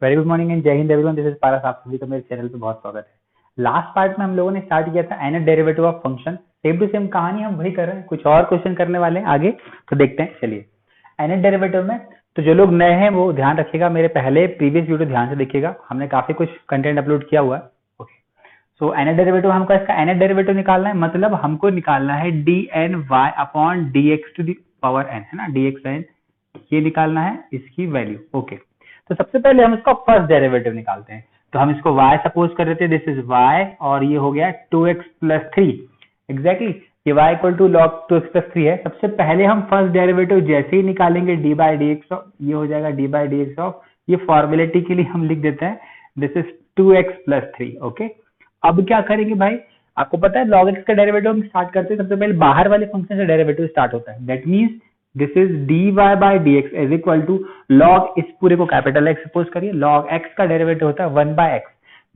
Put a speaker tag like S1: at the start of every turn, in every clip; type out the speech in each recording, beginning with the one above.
S1: Very good morning and जय Hind everyone, this is पारस। आप सभी का मेरे चैनल पे बहुत स्वागत है। लास्ट पार्ट में हम लोगों ने स्टार्ट किया था nth derivative of function. Same to same कहानी हम वही कर रहे हैं, कुछ और क्वेश्चन करने वाले हैं आगे, तो देखते हैं। चलिए एनथ डेरिवेटिव में तो जो लोग नए हैं वो ध्यान रखिएगा, मेरे पहले प्रीवियस वीडियो ध्यान से देखिएगा, हमने काफी कुछ कंटेंट अपलोड किया हुआ है। ओके, सो एनथ डेरिवेटिव हमको इसका एनथ डेरिवेटिव निकालना है, मतलब हमको निकालना है d n y upon d x to the power n, है ना, डी एक्स एन, ये निकालना है इसकी वैल्यू। ओके, तो सबसे पहले हम इसका फर्स्ट डेरिवेटिव निकालते हैं। तो हम इसको y सपोज कर देते हैं, दिस इज y और ये हो गया 2x प्लस 3। एग्जैक्टली ये y equal to log 2x plus 3 है। सबसे पहले हम फर्स्ट डेरिवेटिव जैसे ही निकालेंगे डी बाई डी एक्स, ये हो जाएगा D by d x of, ये फॉर्मेलिटी के लिए हम लिख देते हैं this is 2x plus 3। Okay, अब क्या करेंगे भाई, आपको पता है log x का डेरिवेटिव हम स्टार्ट करते हैं सबसे पहले बाहर वाले फंक्शन से डेरिवेटिव स्टार्ट होता है। That means this is dy by dx is equal to log, इस पूरे को कैपिटल X सपोज करिए, log x का डेरिवेटिव होता है 1 बाय x,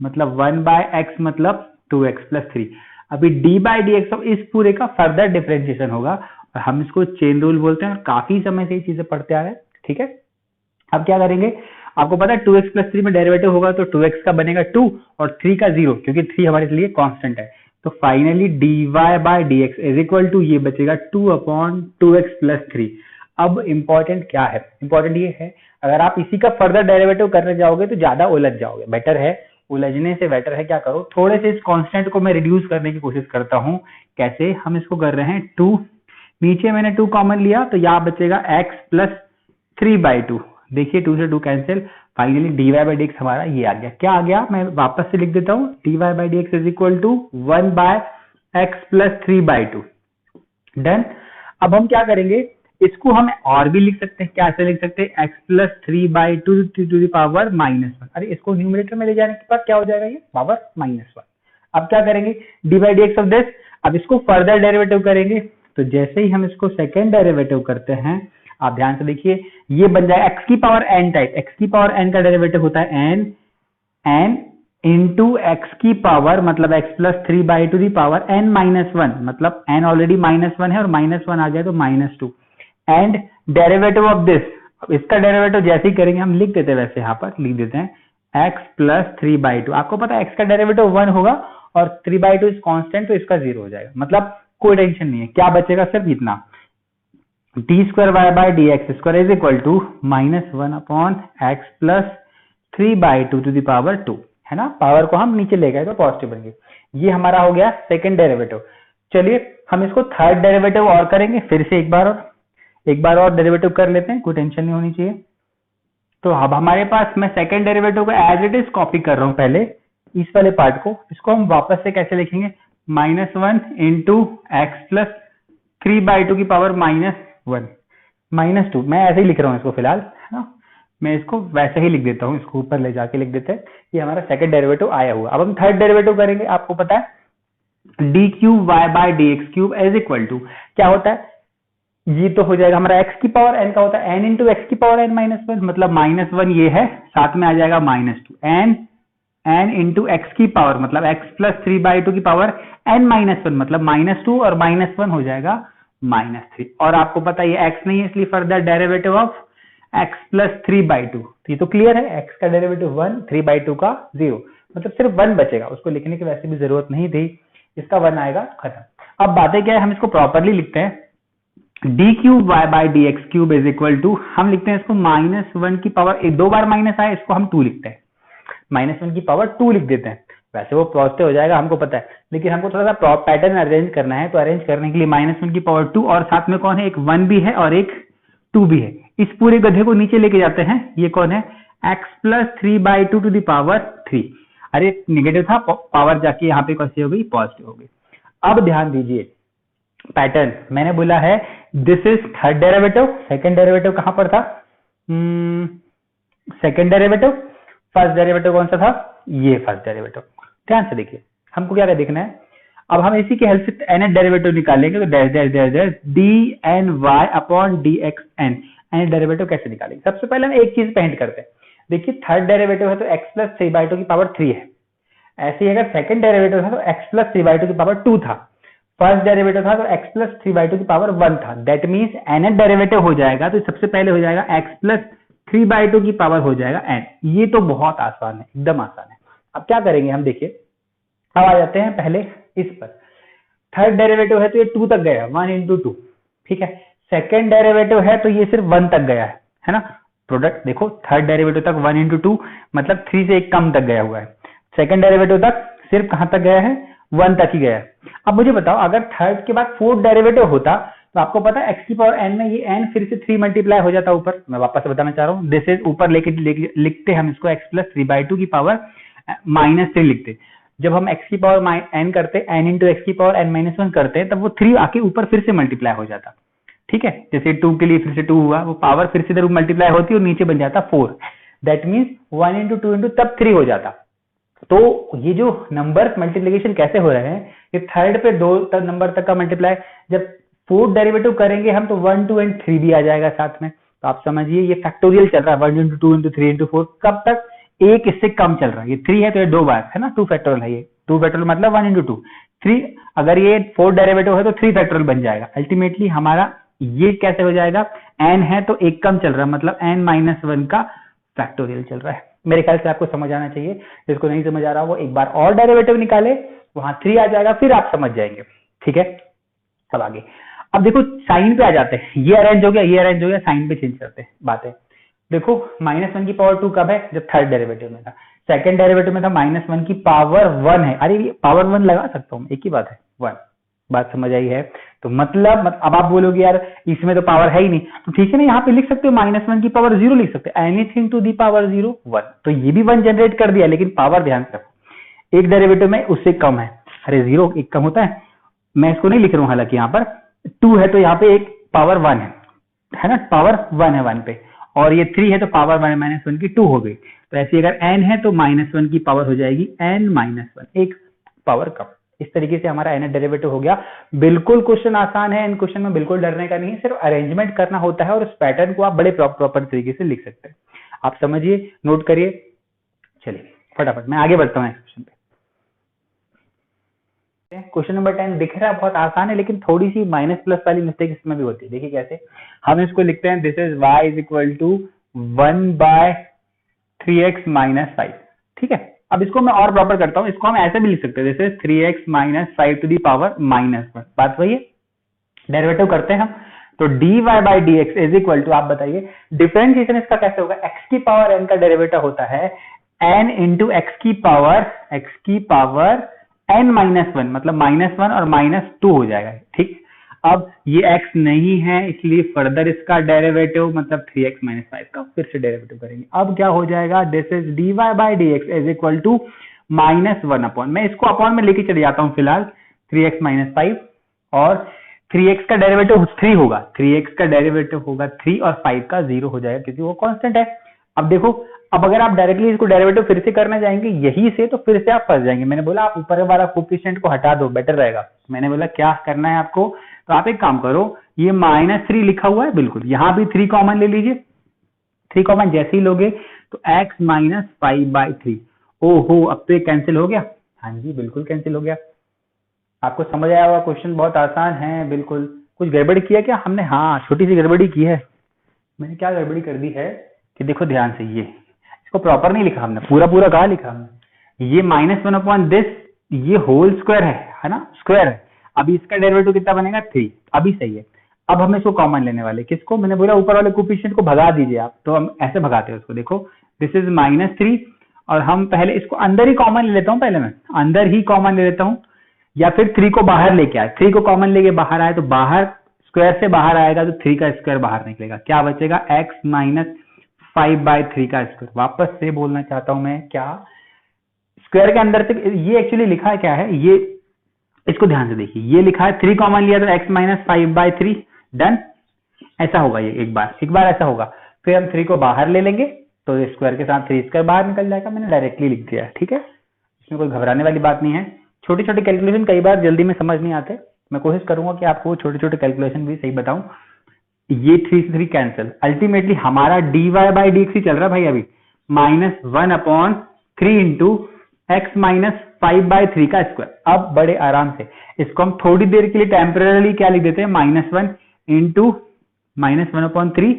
S1: मतलब 1 बाय x मतलब 2x प्लस 3। अभी d बाई dx इस पूरे का फर्दर डिफरेंशिएशन होगा और हम इसको चेन रूल बोलते हैं और काफी समय से ये चीजें पढ़ते आ रहे हैं। ठीक है, अब क्या करेंगे, आपको पता है 2x प्लस 3 में डेरिवेटिव होगा तो 2x का बनेगा 2 और 3 का 0, क्योंकि 3 हमारे लिए कांस्टेंट है। तो finally dy by dx is equal to ये बचेगा 2 अपॉन 2x प्लस 3। अब इंपॉर्टेंट क्या है, इंपॉर्टेंट ये है अगर आप इसी का फर्दर डेरिवेटिव करने जाओगे तो ज्यादा उलझ जाओगे। बेटर है, उलझने से बेटर है क्या करो, थोड़े से इस कांस्टेंट को मैं रिड्यूस करने की कोशिश करता हूं। कैसे, हम इसको कर रहे हैं 2, नीचे मैंने 2 कॉमन लिया तो यहाँ बचेगा x प्लस 3/2। देखिए 2 से 2 cancel, finally dy by dx हमारा ये आ गया। क्या आ गया, मैं वापस से लिख देता हूँ, dy by dx is equal to 1 by x plus 3/2। Done. अब हम क्या करेंगे, इसको हम और भी लिख सकते हैं, क्या ऐसे लिख सकते हैं, x plus 3/2 to the power -1। अरे इसको न्यूमरेटर में ले जाने के बाद क्या हो जाएगा, ये पावर -1। अब क्या करेंगे, D by d x of this, अब इसको फर्दर डेरिवेटिव करेंगे। तो जैसे ही हम इसको सेकेंड डेरिवेटिव करते हैं, आप ध्यान से देखिए, ये बन जाए x की पावर n टाइप। x की पावर n का डेरिवेटिव होता है n इंटू x की पावर, मतलब x plus 3/2 the power n-1, मतलब n ऑलरेडी -1 है और -1 आ गया तो -2 एंड डेरिवेटिव ऑफ दिस। इसका डेरिवेटिव जैसे ही करेंगे हम लिख देते हैं, वैसे यहाँ पर लिख देते हैं x प्लस 3/2। आपको पता है x का डेरिवेटिव 1 होगा और 3/2 इज कांस्टेंट तो इसका 0 हो जाएगा, मतलब कोई टेंशन नहीं है। क्या बचेगा, सिर्फ इतना, d square y by d x square is equal to -1 upon x plus 3/2 to the power 2, है ना। पावर को हम नीचे ले गए तो पॉजिटिव बन गई। ये हमारा हो गया सेकंड डेरिवेटिव। चलिए हम इसको थर्ड डेरिवेटिव और करेंगे, फिर से एक बार और डेरिवेटिव कर लेते हैं, कोई टेंशन नहीं होनी चाहिए। तो अब हमारे पास, मैं सेकंड डेरिवेटिव को एज इट इज कॉपी कर रहा हूं पहले इस वाले पार्ट को, इसको हम वापस से कैसे लिखेंगे, -1 इंटू एक्स प्लस 3/2 की पावर -1 -2। मैं ऐसे ही लिख रहा हूँ इसको फिलहाल, है ना, मैं इसको वैसे ही लिख देता हूँ, इसको ऊपर ले जाके लिख देते हैं। ये हमारा सेकंड डेरिवेटिव आया हुआ। अब हम थर्ड डेरिवेटिव करेंगे। आपको पता है d cube y by d x cube is equal to क्या होता है, ये तो हो जाएगा हमारा x की पावर n का होता है n इंटू एक्स की पावर n-1, मतलब -1 ये है, साथ में आ जाएगा -2 n इंटू एक्स की पावर, मतलब x प्लस 3/2 की पावर n-1, मतलब -2 और -1 हो जाएगा -3। और आपको पता है ये x नहीं है, इसलिए further derivative of x plus 3/2, ये तो क्लियर है, x का डेरिवेटिव 1, 3/2 का 0, मतलब सिर्फ 1 बचेगा। उसको लिखने की वैसे भी जरूरत नहीं थी, इसका 1 आएगा, खत्म। अब बातें क्या है, हम इसको प्रॉपरली लिखते हैं, d cube y by d x cube is equal to, हम लिखते हैं इसको -1 की पावर, 2 बार माइनस आया, इसको हम 2 लिखते हैं, -1 की पावर 2 लिख देते हैं। वैसे वो पॉजिटिव हो जाएगा हमको पता है, लेकिन हमको थोड़ा सा पैटर्न अरेंज करना है, तो अरेंज करने के लिए -1 की पावर 2 और साथ में कौन है, एक 1 भी है और एक 2 भी है। इस पूरे गधे को नीचे लेके जाते हैं, ये कौन है, x plus 3/2 to the power 3। अरे निगेटिव था, पावर जाके यहाँ पे कैसे हो गई, पॉजिटिव हो गई। अब ध्यान दीजिए पैटर्न, मैंने बोला है this is third derivative, second derivative कहां पर था, सेकंड डेरिवेटिव, फर्स्ट डेरिवेटिव कौन सा था, ये फर्स्ट डेरिवेटिव। ध्यान से देखिए, हमको क्या देखना है, अब हम इसी की हेल्प से nth डेरिवेटिव निकालेंगे, तो dash d n y upon d x n, nth derivative कैसे निकालेंगे। सबसे पहले हम एक चीज पेंट करते हैं, देखिए थर्ड डेरिवेटिव है तो x प्लस 3/2 की पावर 3 है, ऐसे ही अगर सेकंड डेरिवेटिव है तो x प्लस 3/2 की पावर 2 था, फर्स्ट डेरिवेटिव था तो x प्लस 3/2 की पावर 1 था। दैट मीन्स nth डेरिवेटिव हो जाएगा तो सबसे पहले हो जाएगा x प्लस 3/2 की पावर हो जाएगा n। ये तो बहुत आसान है, एकदम आसान है। अब क्या करेंगे हम, देखिए अब आ जाते हैं पहले इस पर। थर्ड डेरिवेटिव है तो ये 2 तक गया, 1 इंटू 2, ठीक है। सेकेंड डेरिवेटिव है तो ये सिर्फ 1 तक गया है ना। प्रोडक्ट देखो, थर्ड डेरिवेटिव तक 1 इंटू 2 मतलब 3 से एक कम तक गया हुआ है। सेकेंड डेरिवेटिव तक सिर्फ कहां तक गया है, 1 तक ही गया है। अब मुझे बताओ, अगर थर्ड के बाद फोर्थ डेरिवेटिव होता तो आपको पता है x की पावर n में ये n फिर से 3 मल्टीप्लाई हो जाता ऊपर। मैं वापस से बताना चाह रहा हूँ, दिस इज ऊपर लिखते हम इसको x प्लस 3/2 की पावर -3 लिखते। जब हम x की पावर n करते, n इंटू एक्स की पावर n-1 करते हैं, तब वो 3 आके ऊपर फिर से मल्टीप्लाई हो जाता, ठीक है। जैसे 2 के लिए फिर से 2 हुआ, वो पावर फिर से इधर मल्टीप्लाई होती और नीचे बन जाता 4। दैट मीन्स 1 इंटू 2 इंटू तब 3 हो जाता। तो ये जो नंबर मल्टीप्लीकेशन कैसे हो रहे हैं, ये थर्ड पे 2 नंबर तक का मल्टीप्लाई, जब फोर्थ डेरिवेटिव करेंगे हम तो 1 2 एंड 3 भी आ जाएगा साथ में। तो आप समझिए ये फैक्टोरियल चल रहा है, 1 इंटू 2 इंटू 3 इंटू 4, कब तक, एक इससे कम चल रहा है। ये 3 है तो ये 2 बार है ना, 2 फैक्टोरियल है ये, 2 फैक्टोरियल मतलब 1 इंटू 2 3। अगर ये फोर्थ डेरिवेटिव है तो 3 फैक्टोरियल बन जाएगा। अल्टीमेटली हमारा ये कैसे हो जाएगा, n है तो एक कम चल रहा है, मतलब n-1 का फैक्टोरियल चल रहा है। मेरे ख्याल से आपको समझ आना चाहिए। जिसको नहीं समझ आ रहा वो एक बार और डेरिवेटिव निकाले, वहां 3 आ जाएगा, फिर आप समझ जाएंगे, ठीक है। अब आगे, अब देखो साइन पे आ जाते हैं। ये अरेंज हो गया, ये अरेंज हो गया, साइन पे चेंज करते हैं बातें। देखो -1 की पावर 2 कब है, जब थर्ड डेरिवेटिव में था। सेकंड डेरिवेटिव में था -1 की पावर 1 है। अरे पावर 1 लगा सकता हूँ, एक ही बात है 1। बात समझ आई है। तो मतलब अब आप बोलोगे यार इसमें तो पावर है ही नहीं, तो ठीक है ना, यहाँ पे लिख सकते हो -1 की पावर 0 लिख सकते हो, एनीथिंग टू दी पावर 0 1। तो ये भी 1 जनरेट कर दिया, लेकिन पावर ध्यान से रखो, एक डेरिवेटिव में उससे कम है। अरे 0 एक कम होता है, मैं इसको नहीं लिख रहा हूं, हालांकि यहाँ पर 2 है तो यहाँ पे एक पावर 1 है ना, पावर 1 है 1 पे, और ये 3 है तो पावर -1 की 2 हो गई। तो ऐसे अगर n है तो -1 की पावर हो जाएगी n-1, एक पावर कम। इस तरीके से हमारा n डेरिवेटिव हो गया। बिल्कुल क्वेश्चन आसान है, इन क्वेश्चन में बिल्कुल डरने का नहीं है, सिर्फ अरेंजमेंट करना होता है और उस पैटर्न को आप बड़े प्रॉपर तरीके से लिख सकते हैं। आप समझिए, नोट करिए। चलिए फटाफट मैं आगे बढ़ता हूँ इस क्वेश्चन पे। क्वेश्चन नंबर 10 दिख रहा है बहुत आसान है, लेकिन थोड़ी सी माइनस प्लस वाली मिस्टेक इसमें भी होती है। देखिए कैसे, हम इसको लिखते हैं, this is y is equal to 1/3x - 5, ठीक है। अब इसको मैं और प्रॉपर करता हूं, इसको हम ऐसे भी लिख सकते हैं, this is 3x - 5 to the power -1। बात वही है, डेरिवेटिव करते हैं हम। तो dy/dx इज इक्वल टू, आप बताइए डिफरेंशिएशन इसका कैसे होगा। x की पावर n का डेरिवेटिव होता है n इंटू x की पावर n-1, मतलब -1 और -2 हो जाएगा, ठीक। अब ये x नहीं है, इसलिए फर्दर इसका डेरिवेटिव मतलब 3x - 5 का फिर से डेरिवेटिव करेंगे। अब क्या हो जाएगा, this is dy/dx is equal to -1 upon, मैं इसको अपॉन में लेके चले जाता हूं फिलहाल, 3x - 5, और 3x का डेरिवेटिव 3 होगा, 3x का डेरिवेटिव होगा 3 और 5 का 0 हो जाएगा, क्योंकि वो कांस्टेंट है। अब देखो, अब अगर आप डायरेक्टली इसको डेरिवेटिव फिर से करने जाएंगे यही से, तो फिर से आप फंस जाएंगे। मैंने बोला आप ऊपर वाला कोएफिशिएंट को हटा दो, बेटर रहेगा। मैंने बोला क्या करना है आपको, तो आप एक काम करो, ये -3 लिखा हुआ है, बिल्कुल यहां भी 3 कॉमन ले लीजिए। 3 कॉमन जैसे ही लोगे तो x - 5/3, ओहो अब तो ये कैंसिल हो गया। हाँ जी बिल्कुल कैंसिल हो गया। आपको समझ आया होगा, क्वेश्चन बहुत आसान है बिल्कुल। कुछ गड़बड़ी किया क्या हमने, हाँ छोटी सी गड़बड़ी की है। मैंने क्या गड़बड़ी कर दी है कि देखो ध्यान से, ये इसको प्रॉपर नहीं लिखा हमने, पूरा कहा लिखा हमने, ये -1 अपॉन दिस, ये होल स्क्वायर है ना, स्क्वायर है। अभी इसका डेरिवेटिव कितना बनेगा 3, अभी सही है। अब हम इसको कॉमन लेने वाले, किसको, मैंने बोला ऊपर वाले कोएफिशिएंट को भगा दीजिए आप, तो हम ऐसे भगाते हैं उसको। देखो दिस इज -3, और हम पहले इसको अंदर ही कॉमन ले लेता हूं, पहले मैं अंदर ही कॉमन ले लेता हूं, या फिर 3 को बाहर लेके आए, 3 को कॉमन लेके बाहर आए तो बाहर स्क्वायर से बाहर आएगा तो 3 का स्क्वायर बाहर निकलेगा, क्या बचेगा x - 5/3 का स्क्वायर। वापस से बोलना चाहता हूं मैं, क्या स्क्वायर के अंदर से ये एक्चुअली लिखा है क्या है, ये इसको ध्यान से देखिए, ये लिखा है 3 कॉमन लिया तो x - 5/3 डन, ऐसा होगा ये, एक बार ऐसा होगा। फिर हम 3 को बाहर ले लेंगे तो स्क्वायर के साथ 3 स्क्वायर बाहर निकल जाएगा। मैंने डायरेक्टली लिख दिया, ठीक है, इसमें कोई घबराने वाली बात नहीं है। छोटी छोटी कैलकुलेशन कई बार जल्दी में समझ नहीं आते, मैं कोशिश करूंगा कि आपको छोटे छोटे कैलकुलेशन भी सही बताऊं। ये 3 से 3 कैंसिल, अल्टीमेटली हमारा dy/dx ही चल रहा है भाई अभी, -1/3 इंटू x - 5/3 का स्क्वायर। अब बड़े आराम से इसको हम थोड़ी देर के लिए टेम्पररी क्या लिख देते हैं, -1 इंटू -1/3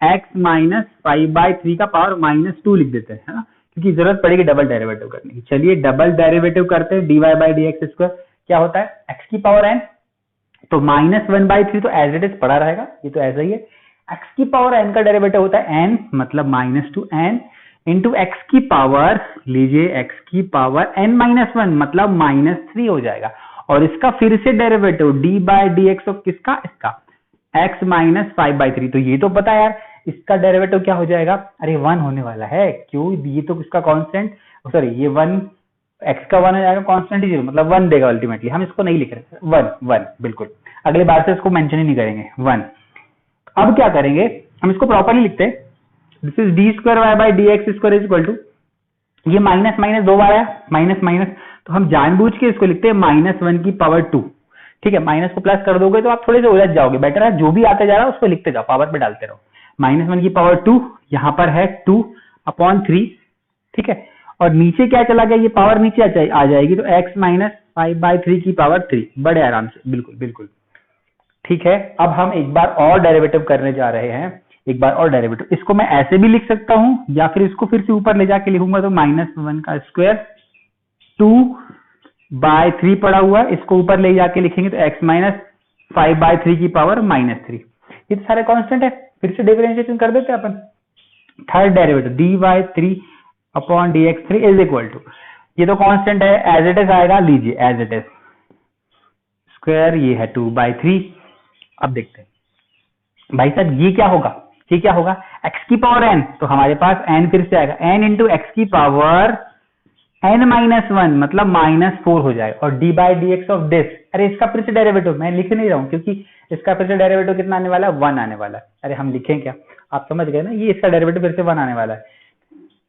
S1: x माइनस 5/3 का पावर -2 लिख देते हैं, है ना, क्योंकि जरूरत पड़ेगी डबल डेरिवेटिव करने की। चलिए डबल डेरिवेटिव करते हैं, dy by d x square क्या होता है x की पावर n, तो -1/3 तो एज इट इज पड़ा रहेगा, ये तो ऐसा ही है। x की पावर n का डेरिवेटिव होता है n, मतलब -2n इंटू x की पावर, लीजिए x की पावर n-1 मतलब -3 हो जाएगा। और इसका फिर से derivative D by d x of किसका, इसका x माइनस 5/3, तो ये तो पता है यार, इसका डेरिवेटिव क्या हो जाएगा, अरे 1 होने वाला है, क्यों, ये तो इसका कांस्टेंट, सॉरी ये 1, x का 1 हो जाएगा, कांस्टेंट ही 0 मतलब 1 देगा अल्टीमेटली, हम इसको नहीं लिख रहे, 1 बिल्कुल, अगली बार से इसको मेंशन ही नहीं करेंगे 1। अब क्या करेंगे, हम इसको प्रॉपरली लिखते हैं, this is d square y by d x square is equal to, ये माइनस माइनस 2 बार आया, माइनस माइनस, तो हम जानबूझ के इसको लिखते हैं -1 की पावर 2, ठीक है, माइनस को प्लस कर दोगे तो आप थोड़े से उलझ जाओगे, बेटर है जो भी आता जा रहा है उसको लिखते जाओ, पावर पे डालते रहो। -1 की पावर 2, यहाँ पर है 2/3, ठीक है, और नीचे क्या चला गया, ये पावर नीचे आ जाएगी, तो x माइनस 5/3 की पावर 3, बड़े आराम से, बिल्कुल बिल्कुल ठीक है। अब हम एक बार और डेरिवेटिव करने जा रहे हैं, एक बार और डेरिवेटिव, इसको मैं ऐसे भी लिख सकता हूं या फिर इसको फिर से ऊपर ले जाके लिखूंगा, तो -1 का स्क्वायर 2/3 पड़ा हुआ है, इसको ऊपर ले जाके लिखेंगे तो x माइनस 5/3 की पावर -3, ये तो सारे कांस्टेंट है, फिर से डिफरेंशिएशन कर देते हैं अपन। Third derivative dy3/dx3 is equal to, ये तो कांस्टेंट है, एज इट इज आएगा, लीजिए एज इट इज स्क्वायर, ये है 2/3। अब देखते हैं भाई साहब ये क्या होगा, ये क्या होगा, x की पावर n, तो हमारे पास n फिर से आएगा, n इंटू एक्स की पावर n-1 मतलब -4 हो जाएगा, और D by d x of this, अरे इसका फिर से डेरिवेटिव मैं लिख नहीं रहा हूं क्योंकि इसका फिर से डेरिवेटिव कितना आने वाला है, 1 आने वाला है, अरे हम लिखें क्या, आप समझ गए ना, ये इसका डेरिवेटिव फिर से 1 आने वाला है,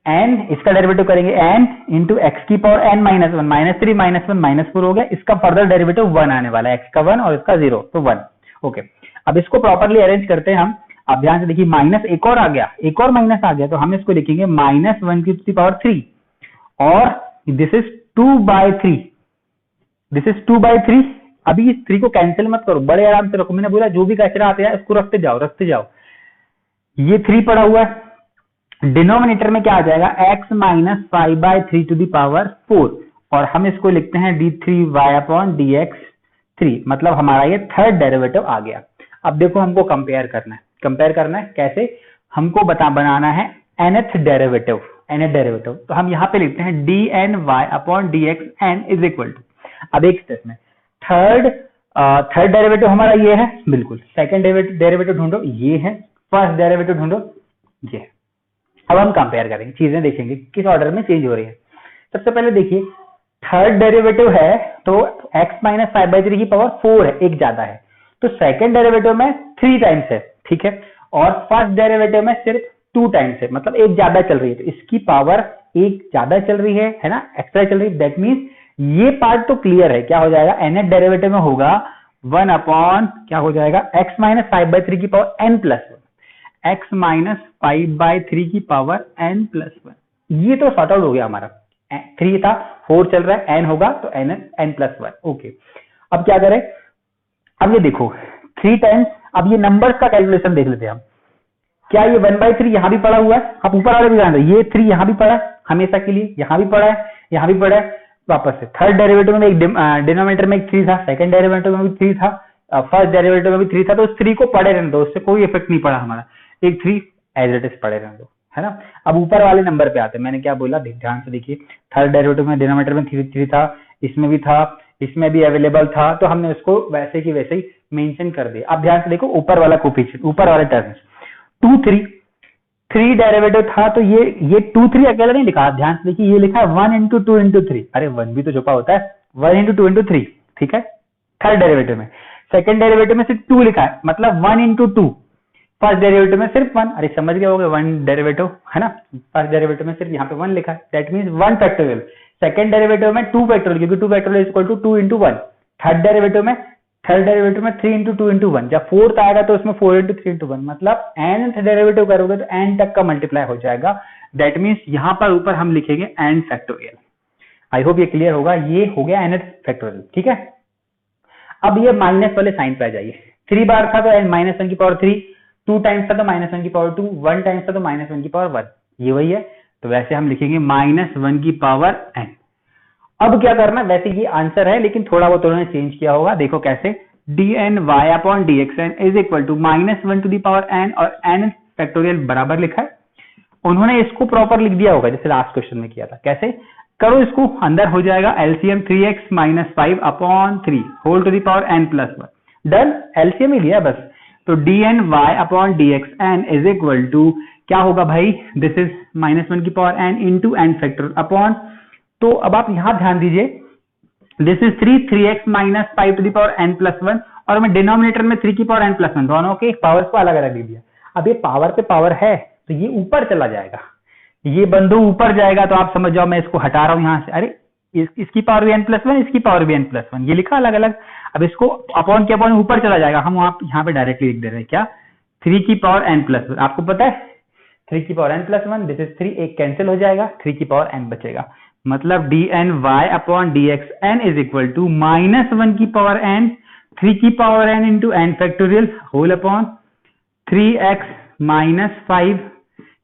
S1: n इसका डेरिवेटिव करेंगे n इंटू एक्स की पावर n-1, -3 -1 -4 हो गया, इसका फर्दर डेरिवेटिव 1 आने वाला है, x का 1 और इसका 0, तो 1, ओके। अब इसको प्रॉपरली अरेंज करते हैं हम, आप ध्यान से देखिए, माइनस एक और आ गया, एक और माइनस आ गया, तो हम इसको लिखेंगे -1 की पावर 3, और दिस इज 2/3, दिस इज 2/3। अभी इस 3 को कैंसिल मत करो, बड़े आराम से रखो, मैंने बोला जो भी कचरा आते हैं इसको रखते जाओ रखते जाओ। ये 3 पड़ा हुआ है, डिनोमिनेटर में क्या आ जाएगा, x minus 5/3 to the power 4, और हम इसको लिखते हैं d3y/dx3, मतलब हमारा ये थर्ड डेरिवेटिव आ गया। अब देखो हमको कंपेयर करना है, कंपेयर करना है कैसे, हमको बनाना है nth डेरिवेटिव, nth डेरिवेटिव, तो हम यहाँ पे लिखते हैं dny/dxn इज इक्वल टू, अब एक स्टेप में थर्ड डेरिवेटिव हमारा ये है, बिल्कुल, सेकंड डेरिवेटिव ढूंढो, ये है, फर्स्ट डेरिवेटिव ढूंढो, ये है। अब हम कंपेयर करेंगे, चीजें देखेंगे किस ऑर्डर में चेंज हो रही है। सबसे पहले देखिए, थर्ड डेरिवेटिव है तो x माइनस 5/3 की पावर 4 है, एक ज्यादा है, तो सेकंड डेरिवेटिव में 3 टाइम्स है, ठीक है, और फर्स्ट डेरिवेटिव में सिर्फ 2 टाइम्स है, मतलब एक ज्यादा चल रही है, तो इसकी पावर एक ज्यादा चल रही है ना, एक्स्ट्रा चल रही है, दैट मीन्स ये पार्ट तो क्लियर है, क्या हो जाएगा, nth डेरिवेटिव में होगा 1 अपॉन क्या हो जाएगा, x माइनस 5/3 की पावर n+1, x माइनस 5/3 की पावर n+1, ये तो सॉर्ट आउट हो गया हमारा, 3 था 4 चल रहा है, n होगा तो n+1, ओके। अब क्या करें, अब ये देखो 3 टाइम्स, अब ये नंबर्स का कैलकुलेशन देख लेते हैं हम, क्या ये 1/3 यहां भी पड़ा हुआ है, आप ऊपर वाले भी जान रहे, ये 3 यहां भी पड़ा है हमेशा के लिए, यहां भी पड़ा है, यहां भी पड़ा है, वापस से थर्ड डेरिवेटिव में एक डिनोमिनेटर में एक 3 था, सेकंड डेरिवेटिव में भी 3 था, फर्स्ट डेरिवेटिव में भी 3 था, तो उस 3 को पड़े रहने दो, उससे कोई इफेक्ट नहीं पड़ा हमारा, एक 3 एज इट इज पड़े रहने दो, है ना। अब ऊपर वाले नंबर पे आते हैं, मैंने क्या बोला ध्यान से देखिए, थर्ड डेरिवेटिव में डिनोमिनेटर में 3 था, इसमें भी था, इसमें भी अवेलेबल था, तो हमने उसको वैसे की वैसे ही मेंशन कर दिया। अब ध्यान से देखो ऊपर वाला कोफिशिएंट, ऊपर वाले टर्म्स 2 3 डेरिवेटिव था, तो ये 2 3 अकेला नहीं लिखा, ध्यान से देखिए, ये लिखा है 1 इंटू 2 इंटू 3, अरे 1 भी तो छुपा होता है, 1 इंटू 2 इंटू 3, ठीक है, थर्ड डेरिवेटिव में। सेकंड डेरिवेटिव में सिर्फ 2 लिखा है, मतलब 1 इंटू 2, फर्स्ट डेरिवेटिव में सिर्फ 1, अरे समझ गए होगे 1 डेरिवेटिव, है ना, फर्स्ट डेरिवेटिव में सिर्फ यहाँ पे 1 लिखा है, that means 1 factorial, second derivative में 2 फैक्टोरियल, क्योंकि 2 factorial is equal to 2 into 1, third derivative में 3 इंटू 2 इंटू 1, जब फोर्थ आएगा तो उसमें 4 इंटू 3 इंटू 1, मतलब nth डेरिवेटिव करोगे तो n तक का मल्टीप्लाई हो जाएगा, दैट मींस यहां पर ऊपर हम लिखेंगे n फैक्टोरियल। आई होप ये क्लियर होगा, ये हो गया nth फैक्टोरियल, ठीक है। अब ये माइनस वाले साइन पे आ जाइए, 3 बार था तो -1 की पावर 3, 2 टाइम्स था तो -1 की पावर 2, 1 टाइम्स था तो -1 की पावर 1, ये वही है। तो वैसे हम लिखेंगे -1 की पावर n। अब क्या करना, वैसे ये आंसर है लेकिन थोड़ा बहुत उन्होंने चेंज किया होगा, देखो कैसे, dny/dxn is equal to -1 to the power n, और n फैक्टोरियल बराबर लिखा है। उन्होंने इसको प्रॉपर लिख दिया होगा जैसे लास्ट क्वेश्चन में किया था। कैसे करो इसको, अंदर हो जाएगा LCM 3x - 5/3 whole to the power n + 1, done, LCM ही लिया बस। तो dny/dxn इज इक्वल टू क्या होगा भाई, दिस इज -1 की power n into n factor upon, तो अब आप यहां ध्यान दीजिए, this is 3x - 5 to the power n + 1, और मैं डिनोमिनेटर में 3 की पावर n + 1 दोनों के पावर्स को अलग अलग लिख दिया। अब ये पावर पे पावर है तो ये ऊपर चला जाएगा, ये बंधु ऊपर जाएगा, तो आप समझ जाओ मैं इसको हटा रहा हूं यहां से, अरे इसकी पावर भी n + 1, इसकी पावर भी n + 1, ये लिखा अलग अलग। अब इसको अपॉन के अपॉन ऊपर चला जाएगा, हम यहाँ पे डायरेक्टली लिख दे रहे हैं क्या, 3 की पावर n + 1, आपको पता है 3 की पावर n + 1, दिस इज 3, एक कैंसिल हो जाएगा, 3 की पावर n बचेगा। मतलब dny/dxn इज इक्वल टू -1 की पावर n, 3 की power n into n factorial whole upon 3x - 5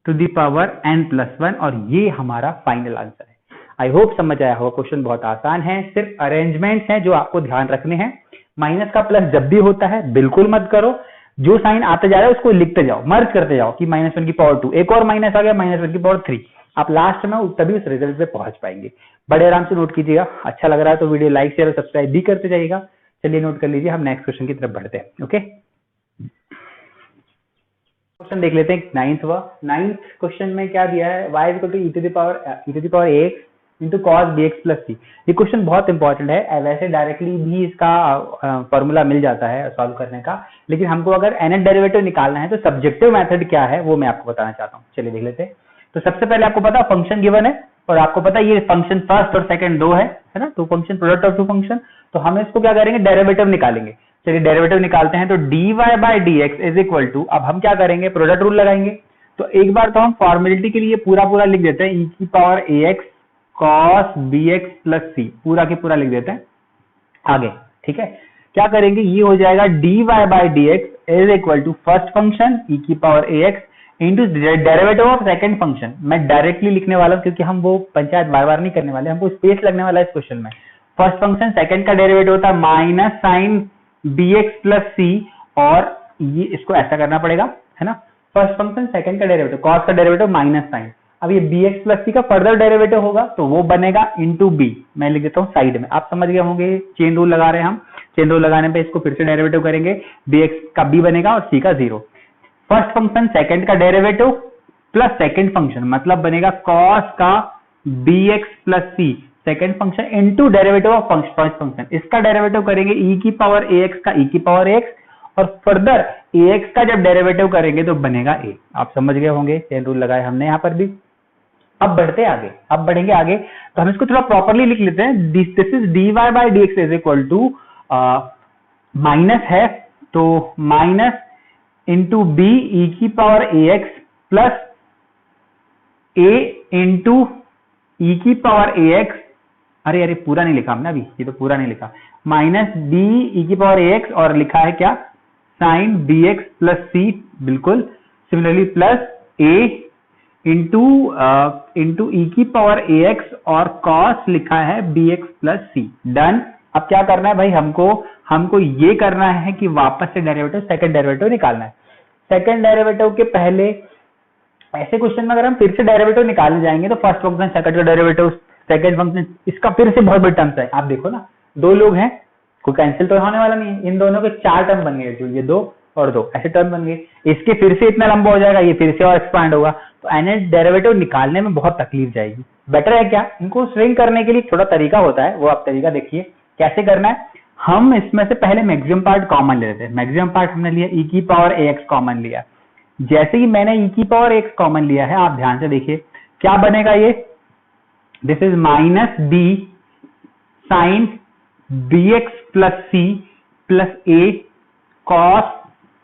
S1: to the power n + 1, और ये हमारा फाइनल आंसर है। आई होप समझ आया होगा, क्वेश्चन बहुत आसान है, सिर्फ अरेंजमेंट्स हैं जो आपको ध्यान रखने हैं। माइनस का प्लस जब भी होता है बिल्कुल मत करो, जो साइन आते जा रहा है उसको लिखते जाओ, मर्ज करते जाओ कि -1 की पावर 2, एक और माइनस आ गया -1 की पावर 3, आप लास्ट में तभी उस रिजल्ट पे पहुंच पाएंगे। बड़े आराम से नोट कीजिएगा, अच्छा लग रहा है तो वीडियो लाइक शेयर और सब्सक्राइब भी करते जाइएगा। चलिए नोट कर लीजिए, हम नेक्स्ट क्वेश्चन की तरफ बढ़ते हैं। ओके, क्वेश्चन देख लेते हैं, 9th क्वेश्चन में क्या दिया है, y = e to the power ax into cos bx plus c। ये क्वेश्चन बहुत इंपॉर्टेंट है, वैसे डायरेक्टली भी इसका फॉर्मूला मिल जाता है सॉल्व करने का, लेकिन हमको अगर nth डेरिवेटिव निकालना है तो सब्जेक्टिव मेथड क्या है वो मैं आपको बताना चाहता हूँ। चलिए देख लेते हैं। तो सबसे पहले आपको पता फंक्शन गिवन है, और आपको पता ये फंक्शन फर्स्ट और सेकंड दो है ना, तो function product of two function, तो हम इसको क्या करेंगे, डेरिवेटिव निकालेंगे। चलिए डेरिवेटिव निकालते हैं, तो dy/dx इज इक्वल टू, अब हम क्या करेंगे, प्रोडक्ट रूल लगाएंगे। तो एक बार तो हम फॉर्मेलिटी के लिए पूरा लिख देते हैं, e की power ax cos bx plus c, पूरा के पूरा लिख देते हैं आगे, ठीक है। क्या करेंगे, ये हो जाएगा dy/dx is equal to first function e की power ax into derivative of second function. मैं डायरेक्टली लिखने वाला हूं क्योंकि हम वो पंचायत बार बार नहीं करने वाले, हमको स्पेस लगने वाला है इस क्वेश्चन में। फर्स्ट फंक्शन सेकंड का डेरिवेटिव होता है minus sine bx plus c, और ये इसको ऐसा करना पड़ेगा, है ना। फर्स्ट फंक्शन सेकंड का डेरिवेटिव, कॉस का डेरिवेटिव माइनस साइन, अब ये bx प्लस c का फर्दर डेरिवेटिव होगा तो वो बनेगा इंटू b, मैं लिख देता हूँ साइड में, आप समझ गए होंगे, चेन रूल लगा रहे हैं हम, चेन रूल लगाने पे इसको फिर से डेरिवेटिव करेंगे, bx का b बनेगा और c का 0। फर्स्ट फंक्शन सेकंड का डेरिवेटिव प्लस सेकंड फंक्शन, मतलब बनेगा कॉस का bx plus c second function into derivative of first function, इसका डेरिवेटिव करेंगे e की पावर ax का e की पावर x, और फर्दर ax का जब डेरिवेटिव करेंगे तो बनेगा a। आप समझ गए होंगे, चेन रूल लगाए हमने यहाँ पर भी। अब बढ़ते आगे, अब बढ़ेंगे आगे, तो हम इसको थोड़ा प्रॉपरली लिख लेते हैं। This is dy/dx is equal to minus है तो माइनस इंटू बी ई की power ax plus a into E की पावर ax, अरे पूरा नहीं लिखा हमने अभी, ये तो पूरा नहीं लिखा, माइनस बी ई की पावर ax, और लिखा है क्या, साइन bx प्लस c, बिल्कुल similarly plus a into E की पावर ax, और cos लिखा है bx प्लस c, डन। अब क्या करना है भाई, हमको ये करना है कि वापस से डेरिवेटिव सेकंड डेरिवेटिव निकालना है। सेकंड डेरिवेटिव के पहले ऐसे क्वेश्चन में अगर हम फिर से डेरिवेटिव निकालने जाएंगे तो फर्स्ट फंक्शन सेकंड का डेरिवेटिव सेकंड फंक्शन, इसका फिर से बहुत बड़ी टर्म्स है। आप देखो ना, दो लोग हैं, कोई कैंसिल तो होने वाला नहीं है, इन दोनों के 4 टर्म बन गए, ये 2 और 2 ऐसे टर्म बन गए, इसके फिर से इतना लंबा हो जाएगा, ये फिर से और एक्सपांड होगा, तो nth डेरिवेटिव निकालने में बहुत तकलीफ जाएगी। बेटर है क्या, इनको श्रिंक करने के लिए थोड़ा तरीका होता है, वो आप तरीका देखिए कैसे करना है। हम इसमें से पहले मैक्सिमम पार्ट कॉमन ले लेते हैं, मैक्सिमम पार्ट हमने लिया e की पावर ax कॉमन लिया, जैसे ही मैंने e की पावर x कॉमन लिया है, आप ध्यान से देखिए क्या बनेगा, ये this is minus b sine bx plus c plus a cos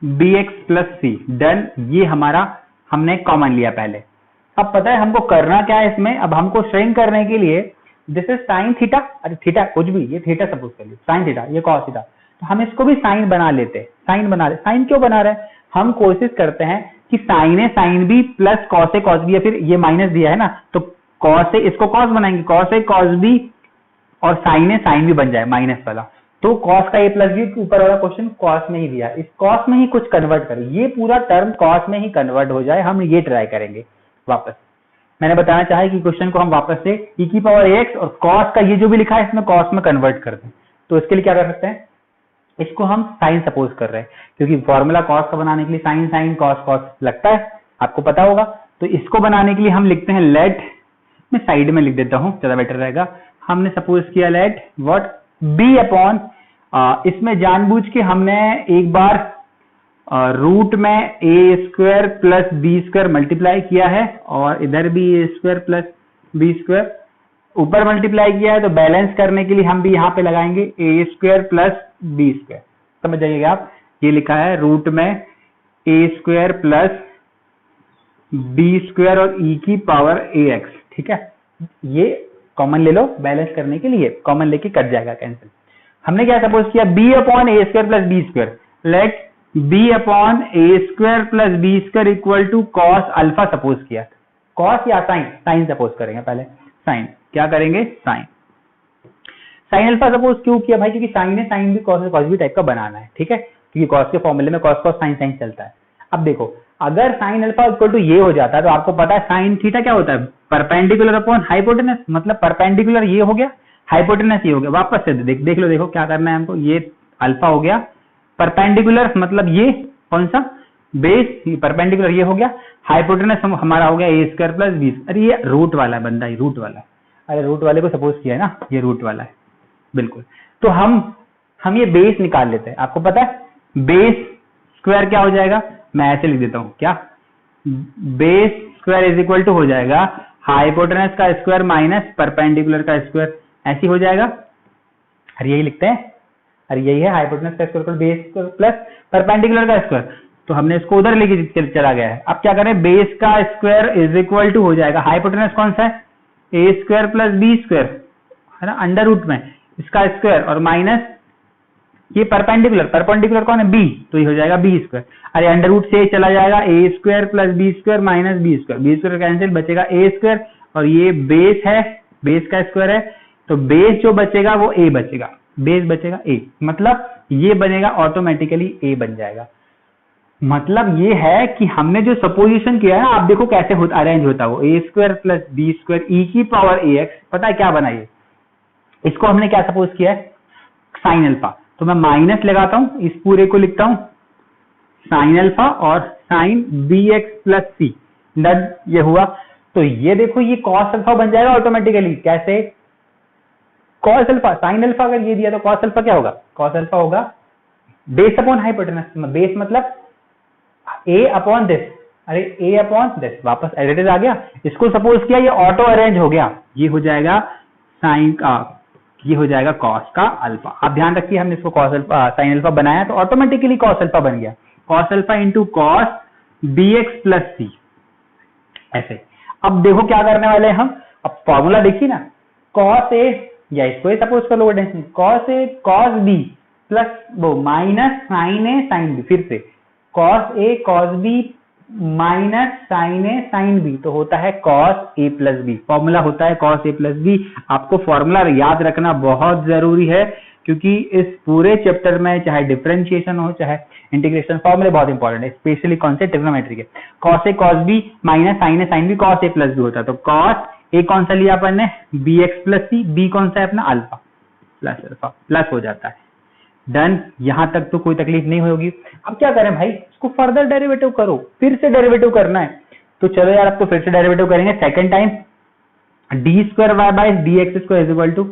S1: bx plus c, done. ये हमारा हमने कॉमन लिया पहले। अब पता है हमको करना क्या है इसमें, अब हमको श्रिंक करने के लिए, दिस इज साइन थीटा, अरे थीटा कुछ भी, ये थीटा सपोज कर लीजिए, साइन थीटा, ये कॉस थीटा, तो हम इसको भी साइन बना लेते हैं, साइन क्यों बना रहे हैं, हम कोशिश करते हैं कि sign a sine B plus cos a cos B, या फिर ये माइनस दिया है ना तो कॉस ए, इसको कॉस बनाएंगे, कॉस ए कॉस बी और साइन ए साइन बी बन जाए माइनस वाला। तो कॉस का ए प्लस बी ऊपर वाला क्वेश्चन कॉस में ही दिया, इस कॉस में ही कुछ कन्वर्ट करें, ये पूरा टर्म कॉस में ही कन्वर्ट हो जाए, हम ये ट्राई करेंगे वापस। मैंने बताना चाहा कि क्वेश्चन को हम वापस से e की पावर ax और कॉस का ये जो भी लिखा है इसमें कॉस में कन्वर्ट कर दें। तो इसके लिए क्या कर सकते हैं, इसको हम साइन सपोज कर रहे हैं, क्योंकि फॉर्मूला कॉस का बनाने के लिए साइन साइन कॉस कॉस लगता है, आपको पता होगा। तो इसको बनाने के लिए हम लिखते हैं लेट, मैं साइड में लिख देता हूं ज्यादा बेटर रहेगा। हमने सपोज किया लेट व्हाट बी अपॉन, इसमें जानबूझ के हमने एक बार रूट में A square plus B square multiply किया है और इधर भी A square plus B square ऊपर मल्टीप्लाई किया है, तो बैलेंस करने के लिए हम भी यहाँ पे लगाएंगे ए स्क्वायर प्लस बी स्क्वायर। समझ जाइएगा आप, ये लिखा है रूट में A square plus B square और ई की पावर ए एक्स, ठीक है। ये कॉमन ले लो बैलेंस करने के लिए, कॉमन लेके कट जाएगा कैंसिल। हमने क्या सपोज किया b upon a square plus B square, let b upon a square plus B square equal to cos alpha suppose किया। कॉस या साइन, साइन सपोज करेंगे पहले, साइन क्या करेंगे साइन, साइन अल्फा सपोज क्यों किया भाई, क्योंकि साइन है साइन भी कॉस कॉस भी टाइप का बनाना है, ठीक है, क्योंकि कॉस के फॉर्मूले में कॉस कॉस साइन साइन चलता है। अब देखो अगर साइन अल्फा इक्वल टू ये हो जाता है तो आपको पता है साइन थीटा क्या होता है, परपेंडिकुलर अपॉन हाइपोटेनस, मतलब परपेंडिकुलर ये हो गया, हाइपोटेनस ये हो गया। वापस से देख लो, देखो क्या करना है हमको, ये अल्फा हो गया, परपेंडिकुलर मतलब ये कौन सा बेस, परपेंडिकुलर ये हो गया, हाइपोटेनस हमारा हो गया ए स्क्वायर प्लस बी। अरे ये रूट वाला है बंदा, ये रूट वाला है, अरे रूट वाले को सपोज किया है ना, ये रूट वाला है बिल्कुल। तो हम ये बेस निकाल लेते हैं, आपको पता है बेस स्क्वायर क्या हो जाएगा, मैं ऐसे लिख देता हूं, क्या base square is equal to हो जाएगा हाइपोटेनस का स्क्वायर माइनस परपेंडिकुलर का स्क्वायर, ऐसी हो जाएगा। अरे यही लिखते हैं, अरे यही है हाइपोटेनस का स्क्वायर बेस प्लस परपेंडिकुलर का स्क्वायर, तो हमने इसको उधर लेके चला गया है। अब क्या करें, बेस का स्क्वायर इज इक्वल टू हो जाएगा हाइपोटेनस कौन सा है, ए स्क्वायर प्लस बी स्क्वायर है ना, अंडर रूट में इसका स्क्वायर और माइनस ये परपेंडिकुलर कौन है बी, तो ये हो जाएगा बी स्क्वायर। अरे अंडर रूट से चला जाएगा A square plus B square minus B square cancel, बचेगा ए स्क्वायर और ये बेस है, बेस का स्क्वायर है, तो बेस जो बचेगा वो ए बचेगा, बेस बचेगा ए, मतलब ये बनेगा ऑटोमेटिकली ए बन जाएगा। मतलब ये है कि हमने जो सपोजिशन किया है ना, आप देखो कैसे अरेंज होता है वो, ए स्क्वायर प्लस बी स्क्वायर ई की पावर ए एक्स, पता है क्या बना ये, इसको हमने क्या सपोज किया है साइन अल्फा, तो मैं माइनस लगाता हूं, इस पूरे को लिखता हूं साइन अल्फा और साइन बी एक्स प्लस सी, डन, ये हुआ। तो ये देखो ये कॉस अल्फा बन जाएगा ऑटोमेटिकली, कैसे कॉस अल्फा, साइन अल्फा अगर ये दिया तो कॉस अल्फा क्या होगा, कॉस अल्फा होगा बेस अपॉन हाइपोटेनस, बेस मतलब ए अपॉन दिस, अरे ए अपॉन दिस, वापस एज इट इज आ गया। इसको सपोज किया ये ऑटो अरेंज हो गया, ये हो जाएगा साइन का, ये हो जाएगा कॉस का अल्फा। आप ध्यान रखिए हमने इसको कॉस अल्फा साइन अल्फा बनाया तो ऑटोमेटिकली कॉस अल्फा बन गया, cos alpha into cos B x plus C, ऐसे। अब देखो क्या करने वाले हैं हम, अब फॉर्मूला देखिए ना, कॉस ए या इसको सपोज कर लो tension, cos a cos B plus वो minus sine a sine B, फिर से cos a cos b minus sine a sine B, तो होता है cos a plus B, formula होता है कॉस ए प्लस बी। आपको फॉर्मूला याद रखना बहुत जरूरी है, क्योंकि इस पूरे चैप्टर में चाहे डिफरेंशिएशन हो चाहे इंटीग्रेशन, फॉर्मूले बहुत इंपॉर्टेंट है, स्पेशली कौन से, ट्रिग्नोमेट्री के। Cos a cos b minus sine a sine b, cos a plus B होता है, तो कॉस ए कौन सा लिया अपन ने, बी एक्स प्लस सी, बी कौन सा है अपना अल्फा प्लस अल्फा, प्लस हो जाता है, डन। यहां तक तो कोई तकलीफ नहीं होगी। अब क्या करें भाई, इसको फर्दर डेरिवेटिव करो, फिर से डेरिवेटिव करना है, तो चलो यार अब तो फिर से डेरिवेटिव करेंगे second time, d square y by d x square is equal to,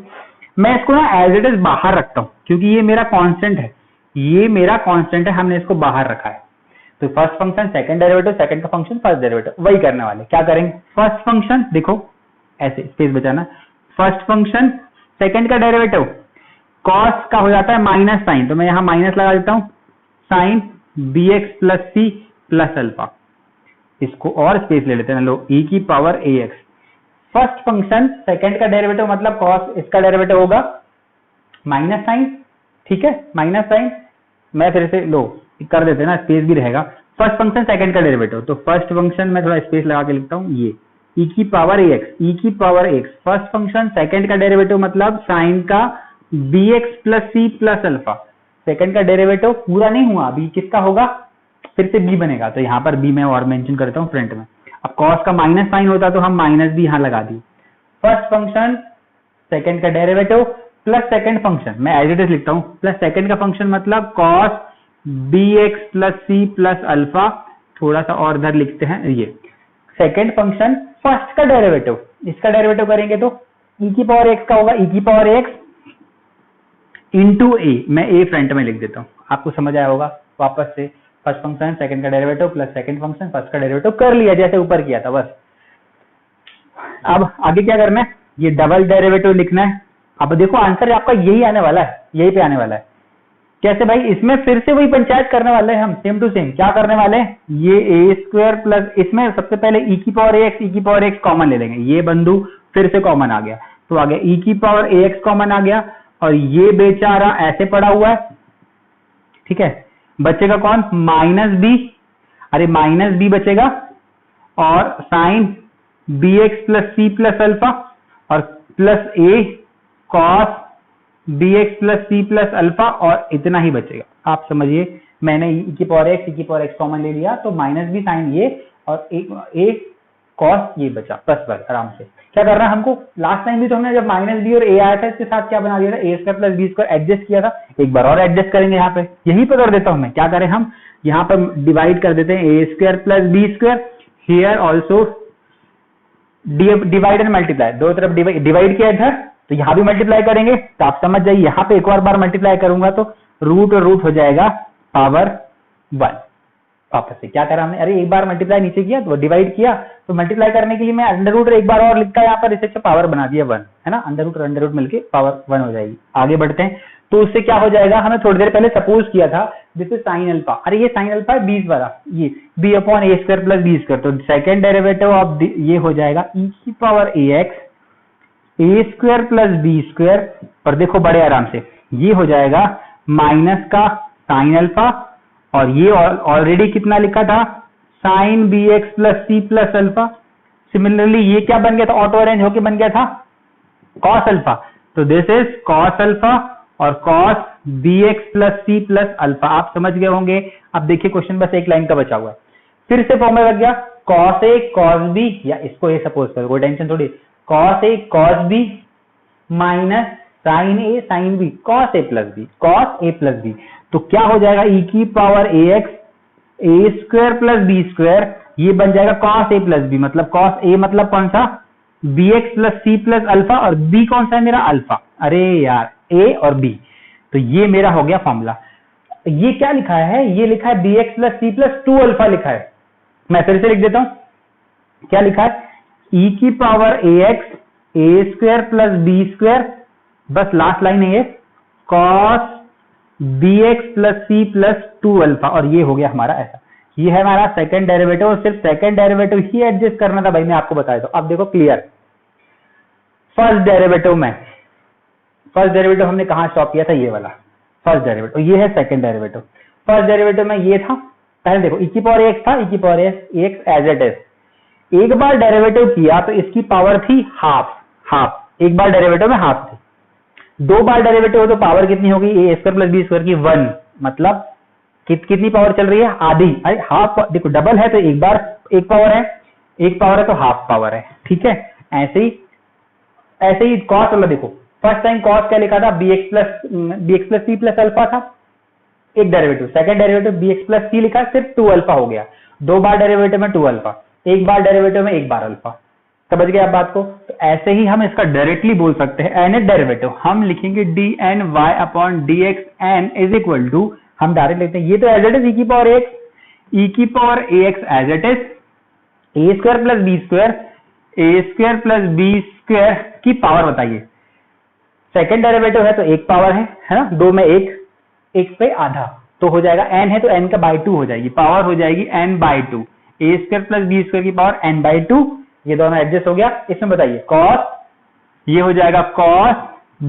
S1: मैं इसको ना एज इट इज बाहर रखता हूं क्योंकि ये मेरा कांस्टेंट है, ये मेरा कांस्टेंट है, हमने इसको बाहर रखा है। तो first function second derivative, second का फंक्शन फर्स्ट डेरिवेटिव, वही करने वाले। क्या करेंगे, फर्स्ट फंक्शन देखो ऐसे स्पेस बचाना, फर्स्ट फंक्शन सेकंड का डेरिवेटिव कॉस का हो जाता है माइनस साइन, तो मैं यहां माइनस लगा देता हूं, साइन बी एक्स प्लस सी प्लस अल्फा, इसको और स्पेस ले लेते हैं, लो ई की power a x. First function second का डेरिवेटिव मतलब कॉस, इसका डेरिवेटिव होगा माइनस साइन, ठीक है, माइनस साइन, मैं फिर से लो कर देते हैं ना, स्पेस भी रहेगा, फर्स्ट फंक्शन सेकंड का डेरिवेटिव, तो फर्स्ट फंक्शन में थोड़ा स्पेस लगा के लिखता हूँ, ये e की power ax, first function second का डेरिवेटिव मतलब साइन का bx प्लस सी प्लस अल्फा। सेकंड का डेरिवेटिव पूरा नहीं हुआ, अभी किसका होगा, फिर से b बनेगा, तो यहाँ पर b मैं और मेंशन करता हूँ फ्रंट में। अब कॉस का माइनस साइन होता तो हम माइनस भी यहाँ लगा दी। फर्स्ट फंक्शन सेकंड का डेरिवेटिव प्लस सेकंड फंक्शन, मैं एज इट इज लिखता हूँ, प्लस सेकंड का फंक्शन मतलब कॉस bx प्लस सी प्लस अल्फा, थोड़ा सा और इधर लिखते हैं, ये सेकंड फंक्शन फर्स्ट का डेरिवेटिव, इसका डेरिवेटिव करेंगे तो e की पावर x का होगा, e की पावर x इंटू a, मैं a फ्रंट में लिख देता हूँ, आपको समझ आया होगा। वापस से फर्स्ट फंक्शन सेकंड का derivative plus second function first का डेरिवेटिव कर लिया जैसे ऊपर किया था बस। अब आगे क्या करना है, ये डबल डेरिवेटिव लिखना है। अब देखो आंसर आपका यही आने वाला है, यही पे आने वाला है। कैसे भाई, इसमें फिर से वही पंचायत करने वाले हैं हम, सेम टू सेम। क्या करने वाले हैं, ये ए स्क्वायर प्लस, इसमें सबसे पहले e की पावर x कॉमन ले लेंगे, ये बंधु फिर से कॉमन आ गया, तो आगे e की पावर ax कॉमन आ गया, और ये बेचारा ऐसे पड़ा हुआ है, ठीक है। बचेगा कौन, माइनस बी, अरे माइनस बी बचेगा, और साइन bx प्लस सी प्लस अल्फा, और plus A cos bx plus C plus alpha, और इतना ही बचेगा। आप समझिए, मैंने e की पावर x कॉमन ले लिया, तो माइनस बी साइन ये, और a कॉस ये बचा, बस आराम से। क्या करना है हमको, लास्ट टाइम भी तो हमने जब माइनस बी और a आया था, इसके साथ क्या बना दिया था, a square plus B square adjust किया था, एक बार और एडजस्ट करेंगे यहाँ पे, यहीं पे कर देता हूं मैं। क्या करें हम, यहाँ पर डिवाइड कर देते हैं a square plus B square, here also divide and multiply, दो तरफ डिवाइड किया इधर, तो यहां भी मल्टीप्लाई करेंगे, तो आप समझ जाइए, यहां पे एक और बार मल्टीप्लाई करूंगा तो रूट और रूट हो जाएगा पावर 1। वापस से क्या करा हमने, अरे एक बार मल्टीप्लाई नीचे किया तो डिवाइड किया, तो मल्टीप्लाई करने के लिए मैं अंडर रूट एक बार और लिखता है यहाँ पर, इसे पावर बना दिया 1, है ना, अंडर रूट मिलके पावर 1 हो जाएगी। आगे बढ़ते हैं, तो उससे क्या हो जाएगा, हमें थोड़ी देर पहले सपोज किया था दिस इज साइन अल्फा, अरे ये साइन अल्फा है 20 वाला, ये b upon a square plus B square, तो सेकंड डेरिवेटिव ऑफ ये हो जाएगा e की पावर ax ए स्क्वायर प्लस बी स्क्वायर, और देखो बड़े आराम से ये हो जाएगा माइनस का साइन अल्फा, और ये ऑलरेडी कितना लिखा था, साइन बी एक्स प्लस सी प्लस अल्फा। सिमिलरली ये क्या बन गया था, ऑटो अरेंज होके बन गया था कॉस अल्फा, तो दिस इज कॉस अल्फा और कॉस बी एक्स प्लस सी प्लस अल्फा। आप समझ गए होंगे। अब देखिए क्वेश्चन बस एक लाइन का बचा हुआ है, फिर से फॉर्मूला लग गया, कॉस ए कॉस बी, या इसको ये सपोज करो, कोई टेंशन थोड़ी, cos a cos b minus sine a sine b, cos a plus b, cos a plus b, तो क्या हो जाएगा, e की पावर ax ए स्क्वायर प्लस बी स्क्वायर, ये बन जाएगा कॉस ए प्लस बी, मतलब कॉस ए मतलब कौन सा, bx प्लस सी प्लस अल्फा, और b कौन सा है मेरा, अल्फा। अरे यार a और b, तो ये मेरा हो गया फॉर्मूला। ये क्या लिखा है, ये लिखा है bx प्लस सी प्लस 2 अल्फा लिखा है, मैं फिर से लिख देता हूं, क्या लिखा है, e की पावर ax ए स्क्वायर प्लस बी स्क्वायर, बस लास्ट लाइन है ये, कॉस bx प्लस सी प्लस 2 अल्फा, और ये हो गया हमारा ऐसा। ये है हमारा सेकंड डेरिवेटिव, और सिर्फ सेकंड डेरिवेटिव ही एडजस्ट करना था भाई, मैं आपको बताया था। अब देखो क्लियर, फर्स्ट डेरिवेटिव में, फर्स्ट डेरिवेटिव हमने कहां स्टॉप किया था, ये वाला फर्स्ट डेरिवेटिव, ये है सेकंड डेरिवेटिव। फर्स्ट डेरिवेटिव में ये था, पहले देखो e की पावर x था, e की power x as it is, एक बार डेरिवेटिव किया तो इसकी पावर थी हाफ, एक बार डेरिवेटिव में हाफ थी, दो बार डेरिवेटिव हो तो पावर कितनी होगी, ए स्क्वायर प्लस बी स्क्वायर की 1, मतलब कितनी पावर चल रही है, आधी। अरे हाफ, देखो डबल है तो एक बार एक पावर है, एक पावर है तो हाफ पावर है, ठीक है। ऐसे ही कॉस वाला देखो, फर्स्ट टाइम कॉस क्या लिखा था, bx प्लस सी प्लस अल्फा था, एक derivative, second derivative bx plus C लिखा, सिर्फ 2 अल्फा हो गया, दो बार डेरिवेटिव में 2 अल्फा, एक बार डेरिवेटिव में एक बार अल्फा। समझ गए आप बात को। तो ऐसे ही हम इसका डायरेक्टली बोल सकते हैं nth डेरिवेटिव, हम लिखेंगे dn y upon dx n is equal to, हम डायरेक्ट लेते हैं, ये तो एज इट इज e की power ax as it is a square plus B square, a square plus B square की पावर बताइए, सेकंड डेरिवेटिव है तो एक पावर है ना, दो में एक पे आधा, तो हो जाएगा n है तो n का बाई 2 हो जाएगी, पावर हो जाएगी n by 2, a square plus B square की पावर n बाई 2, ये दोनों एडजस्ट हो गया। इसमें बताइए कॉस, ये हो जाएगा कॉस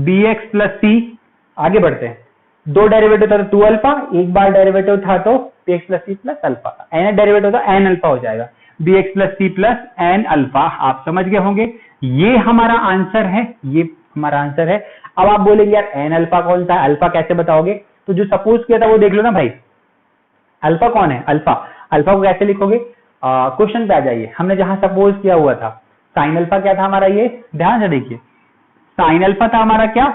S1: bx प्लस सी, आगे बढ़ते हैं, दो डेरिवेटिव था तो 2 अल्फा, एक बार डेरिवेटिव था तो bx प्लस सी प्लस अल्फा, एन डेरिवेटिव था एन अल्फा हो जाएगा, bx प्लस सी प्लस एन अल्फा। आप समझ गए होंगे, ये हमारा आंसर है, ये हमारा आंसर है। अब आप बोलेंगे यार एन अल्फा कौन सा, अल्फा कैसे बताओगे? तो जो सपोज किया था वो देख लो ना भाई, अल्फा कौन है? अल्फा। अल्फा को कैसे लिखोगे? क्वेश्चन पे आ जाइए, हमने जहां सपोज किया हुआ था साइन अल्फा क्या था हमारा, ये ध्यान से देखिए, साइन अल्फा था हमारा क्या,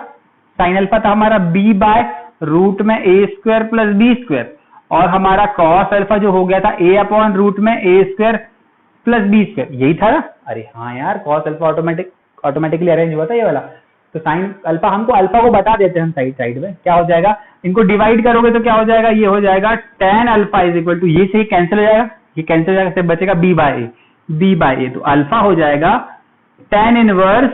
S1: साइन अल्फा था हमारा b बाय रूट में A square plus B square, और हमारा कॉस अल्फा जो हो गया था a अपॉन रूट में A square plus B square, यही था ना? अरे हाँ यार, कॉस अल्फा ऑटोमेटिकली अरेंज हुआ था ये वाला। तो साइन अल्फा, हमको अल्फा को बता देते हैं हम साइड साइड में, क्या हो जाएगा, इनको डिवाइड करोगे तो क्या हो जाएगा, ये हो जाएगा tan alpha is equal to, ये से ही कैंसिल हो जाएगा, ये कैंसिल हो जाएगा, सिर्फ बचेगा b बाय ए, तो अल्फा हो जाएगा tan इनवर्स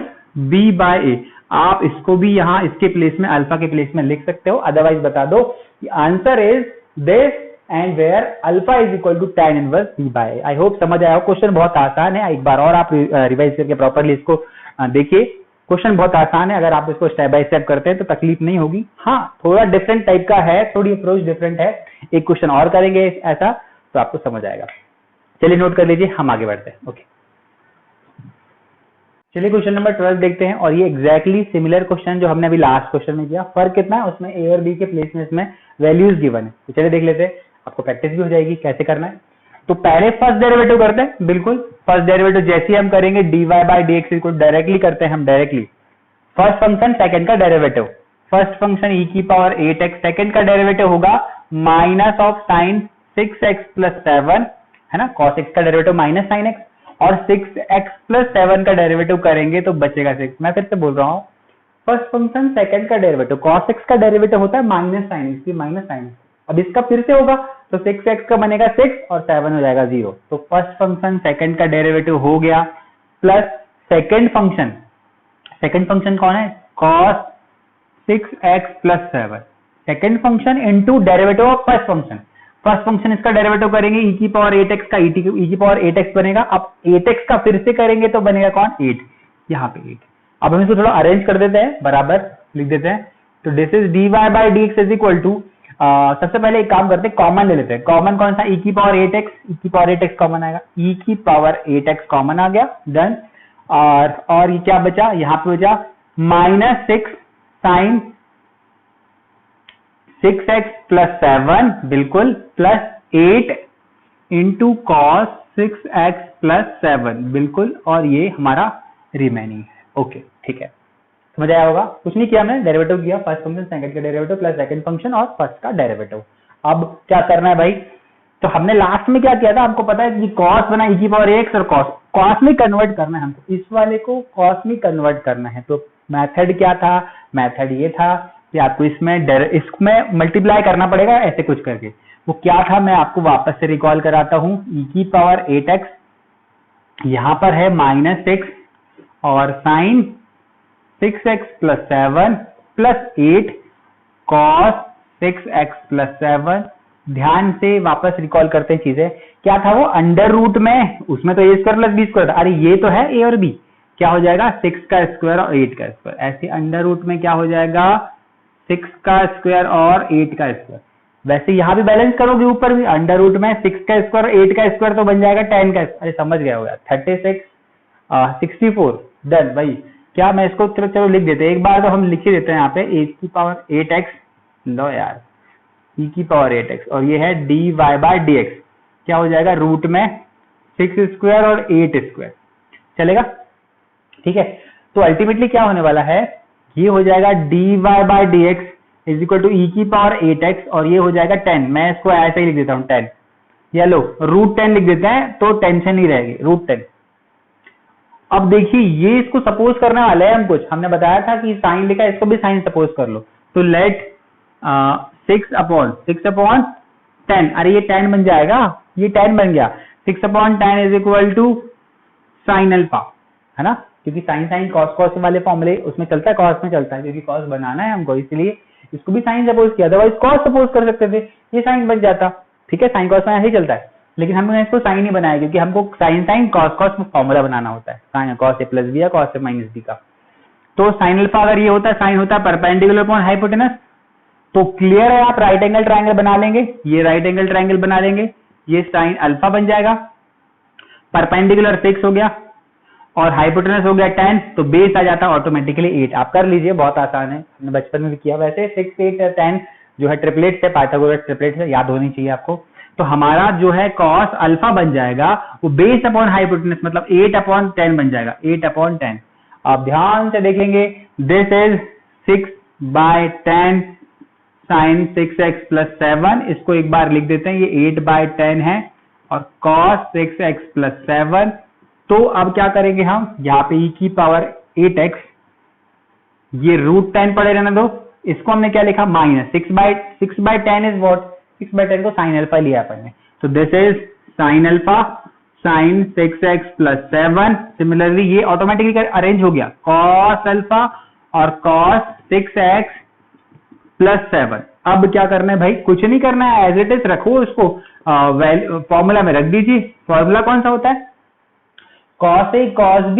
S1: b बाय ए। आप इसको भी यहाँ इसके प्लेस में, अल्फा के प्लेस में लिख सकते हो, अदरवाइज बता दो कि answer is this and where alpha is equal to tan inverse b by a. I hope समझ आया हो, क्वेश्चन बहुत आसान है, एक बार और आप रिवाइज करके प्रॉपरली इसको देखिए, क्वेश्चन बहुत आसान है, अगर आप इसको स्टेप बाय स्टेप करते हैं तो तकलीफ नहीं होगी। हाँ, थोड़ा डिफरेंट टाइप का है, थोड़ी अप्रोच डिफरेंट है, एक क्वेश्चन और करेंगे ऐसा तो आपको समझ आएगा। चलिए नोट कर लीजिए, हम आगे बढ़ते हैं। ओके, चलिए क्वेश्चन नंबर 12 देखते हैं, और ये एग्जैक्टली सिमिलर क्वेश्चन जो हमने अभी लास्ट क्वेश्चन में किया, फर्क कितना है उसमें, ए और बी के प्लेस में इसमें वैल्यूज गिवन है। तो चलिए देख लेते हैं, आपको प्रैक्टिस भी हो जाएगी कैसे करना है। तो पहले फर्स्ट डेरिवेटिव करते हैं, बिल्कुल फर्स्ट डेरिवेटिव जैसे हम करेंगे dy बाई डी एक्स को डायरेक्टली करते हैं हम, डायरेक्टली फर्स्ट फंक्शन सेकंड का डेरिवेटिव, फर्स्ट फंक्शन e की पावर 8x, सेकंड का डेरिवेटिव होगा minus of sine 6x plus 7 है ना, cos x का डेरिवेटिव माइनस साइन x, और 6x प्लस 7 का डेरिवेटिव करेंगे तो बचेगा 6। मैं फिर से बोल रहा हूँ, फर्स्ट फंक्शन सेकंड का डेरिवेटिव, cos x का डेरिवेटिव होता है minus sine x, minus sine, अब इसका फिर से होगा तो 6x का बनेगा 6 और 7 हो जाएगा 0। तो फर्स्ट फंक्शन सेकंड का डेरिवेटिव हो गया, प्लस सेकंड फंक्शन कौन है, cos 6x plus 7, second function into derivative of first function, first function इसका डेरिवेटिव करेंगे e की पावर 8x का, e की पावर 8x बनेगा, अब 8x का फिर से करेंगे तो बनेगा कौन, 8, यहाँ पे 8। अब हम इसको थोड़ा अरेंज कर देते हैं, बराबर लिख देते हैं, तो this is dy by d x is equal to, सबसे पहले एक काम करते हैं, कॉमन ले लेते हैं, कॉमन कौन सा, e की पावर 8x, e की पावर 8x कॉमन आएगा, e की पावर 8x कॉमन आ गया, डन। और ये क्या बचा, यहाँ पे बचा माइनस 6 साइन 6x प्लस 7, बिल्कुल, plus 8 into cos 6x plus 7, बिल्कुल, और ये हमारा रिमेनिंग है। ओके, ठीक है, समझ आया होगा, कुछ नहीं किया हमने, डेरिवेटिव किया, फर्स्ट फंक्शन सेकंड का डेरिवेटिव प्लस सेकंड फंक्शन और फर्स्ट का डेरिवेटिव। अब क्या करना है भाई, तो हमने लास्ट में क्या किया था, आपको पता है कि cos बना e की पावर x, और cos में कन्वर्ट करना है हमको, इस वाले को cos में कन्वर्ट करना है। तो मेथड क्या था, मेथड ये था कि आपको इसमें मल्टीप्लाई करना पड़ेगा ऐसे कुछ करके। वो क्या था, मैं आपको वापस से रिकॉल कराता हूँ, e की पावर 8x, यहाँ पर है माइनस 6 और sine 6x plus 7 plus 8 cos 6x plus 7। ध्यान से वापस रिकॉल करते हैं चीजें, क्या था वो, अंडर रूट में, उसमें तो a square plus B square था, अरे ये तो है a और b, क्या हो जाएगा 6 का स्क्वायर और 8 का स्क्वायर, ऐसे अंडर रूट में क्या हो जाएगा 6 का स्क्वायर और 8 का स्क्वायर। वैसे यहाँ भी बैलेंस करोगे, ऊपर भी अंडर रूट में 6 का स्क्वायर और 8 का स्क्वायर तो बन जाएगा 10 का, अरे समझ गया होगा, 36 64, डन भाई। क्या मैं इसको चलो लिख देते हैं, एक बार तो हम लिख ही देते हैं यहाँ पे, e की पावर 8x, लो यार e की पावर 8x, और ये है dy बाय dx, क्या हो जाएगा रूट में 6 स्क्वायर और 8 स्क्वायर, चलेगा, ठीक है। तो अल्टीमेटली क्या होने वाला है, ये हो जाएगा dy by dx is equal to e की पावर 8x, और ये हो जाएगा 10, मैं इसको ऐसे ही लिख देता हूँ 10, या लो रूट 10 लिख देते हैं तो टेंशन नहीं रहेगी, रूट 10। अब देखिए ये इसको सपोज करने वाले हैं हम, कुछ हमने बताया था कि साइन लिखा है, इसको भी साइन सपोज कर लो, तो लेट 6 अपॉन 10, अरे ये 10 बन जाएगा, ये 10 बन गया, 6 upon 10 is equal to sine alpha, है ना, क्योंकि साइन कॉस वाले फॉर्मूले उसमें चलता है, कॉस में चलता है, क्योंकि कॉस बनाना है हमको, इसलिए इसको भी साइन सपोज किया, अदरवाइज कॉस सपोज कर सकते थे, ये साइन बन जाता, ठीक है, साइन कॉस में ऐसे ही चलता है, लेकिन हमने इसको साइन ही बनाया क्योंकि हमको साइन कॉस में फॉर्मूला बनाना होता है, sine cos a plus B या कॉस ए माइनस बी का। तो साइन अल्फा अगर ये होता है, साइन होता है परपेंडिकुलर अपॉन हाइपोटेनस, तो क्लियर है, आप राइट एंगल ट्रायंगल बना लेंगे, ये राइट एंगल ट्रायंगल बना लेंगे, ये साइन अल्फा बन जाएगा, परपेंडिकुलर 6 हो गया और हाइपोटेनस हो गया 10, तो बेस आ जाता है ऑटोमेटिकली 8। आप कर लीजिए, बहुत आसान है, हमने बचपन में भी किया। वैसे 6, 8 और 10 जो है ट्रिपलेट से, पाइथागोरस ट्रिपलेट से याद होनी चाहिए आपको। तो हमारा जो है कॉस अल्फा बन जाएगा वो बेस अपॉन हाइपोटेनस मतलब 8/10 बन जाएगा, 8/10। आप ध्यान से देखेंगे, दिस इज 6/10 साइन 6x + 7, इसको एक बार लिख देते हैं, ये 8/10 है और cos 6x + 7। तो अब क्या करेंगे हम, यहाँ पे e की पावर 8x, ये √10 पड़े रहने दो, इसको हमने क्या लिखा माइनस 6/10 इज व्हाट, 6/10 को साइन अल्फा लिया अपन ने, तो this is sine alpha sign 6x + 7। Similarly ये ऑटोमेटिकली अरेंज हो गया, cos अल्फा और cos 6x + 7। अब क्या करना है भाई, कुछ नहीं करना है, एज इट इज रखो इसको, फॉर्मूला में रख दीजिए। फॉर्मूला कौन सा होता है, cos A cos B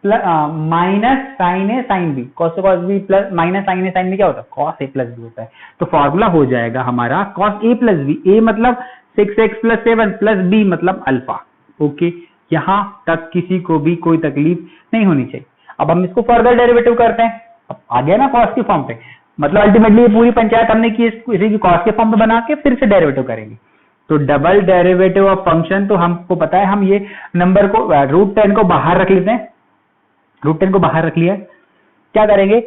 S1: minus sine a sine b, cos A cos B plus minus sine a sine b क्या होता है, cos A + B होता है। तो फॉर्मूला हो जाएगा हमारा cos A + B, A मतलब 6x + 7 प्लस B मतलब अल्फा। ओके, यहां तक किसी को भी कोई तकलीफ नहीं होनी चाहिए। अब हम इसको फर्दर डेरिवेटिव करते हैं, अब आ गया ना कॉस की फॉर्म पे, मतलब अल्टीमेटली ये पूरी पंचायत हमने की इसी की कॉस के फॉर्म पे बना के फिर से डेरिवेटिव करेंगे। तो डबल डेरिवेटिव ऑफ फंक्शन, तो हमको पता है हम ये नंबर को √10 को बाहर रख लेते हैं, √10 को बाहर रख लिया, क्या करेंगे,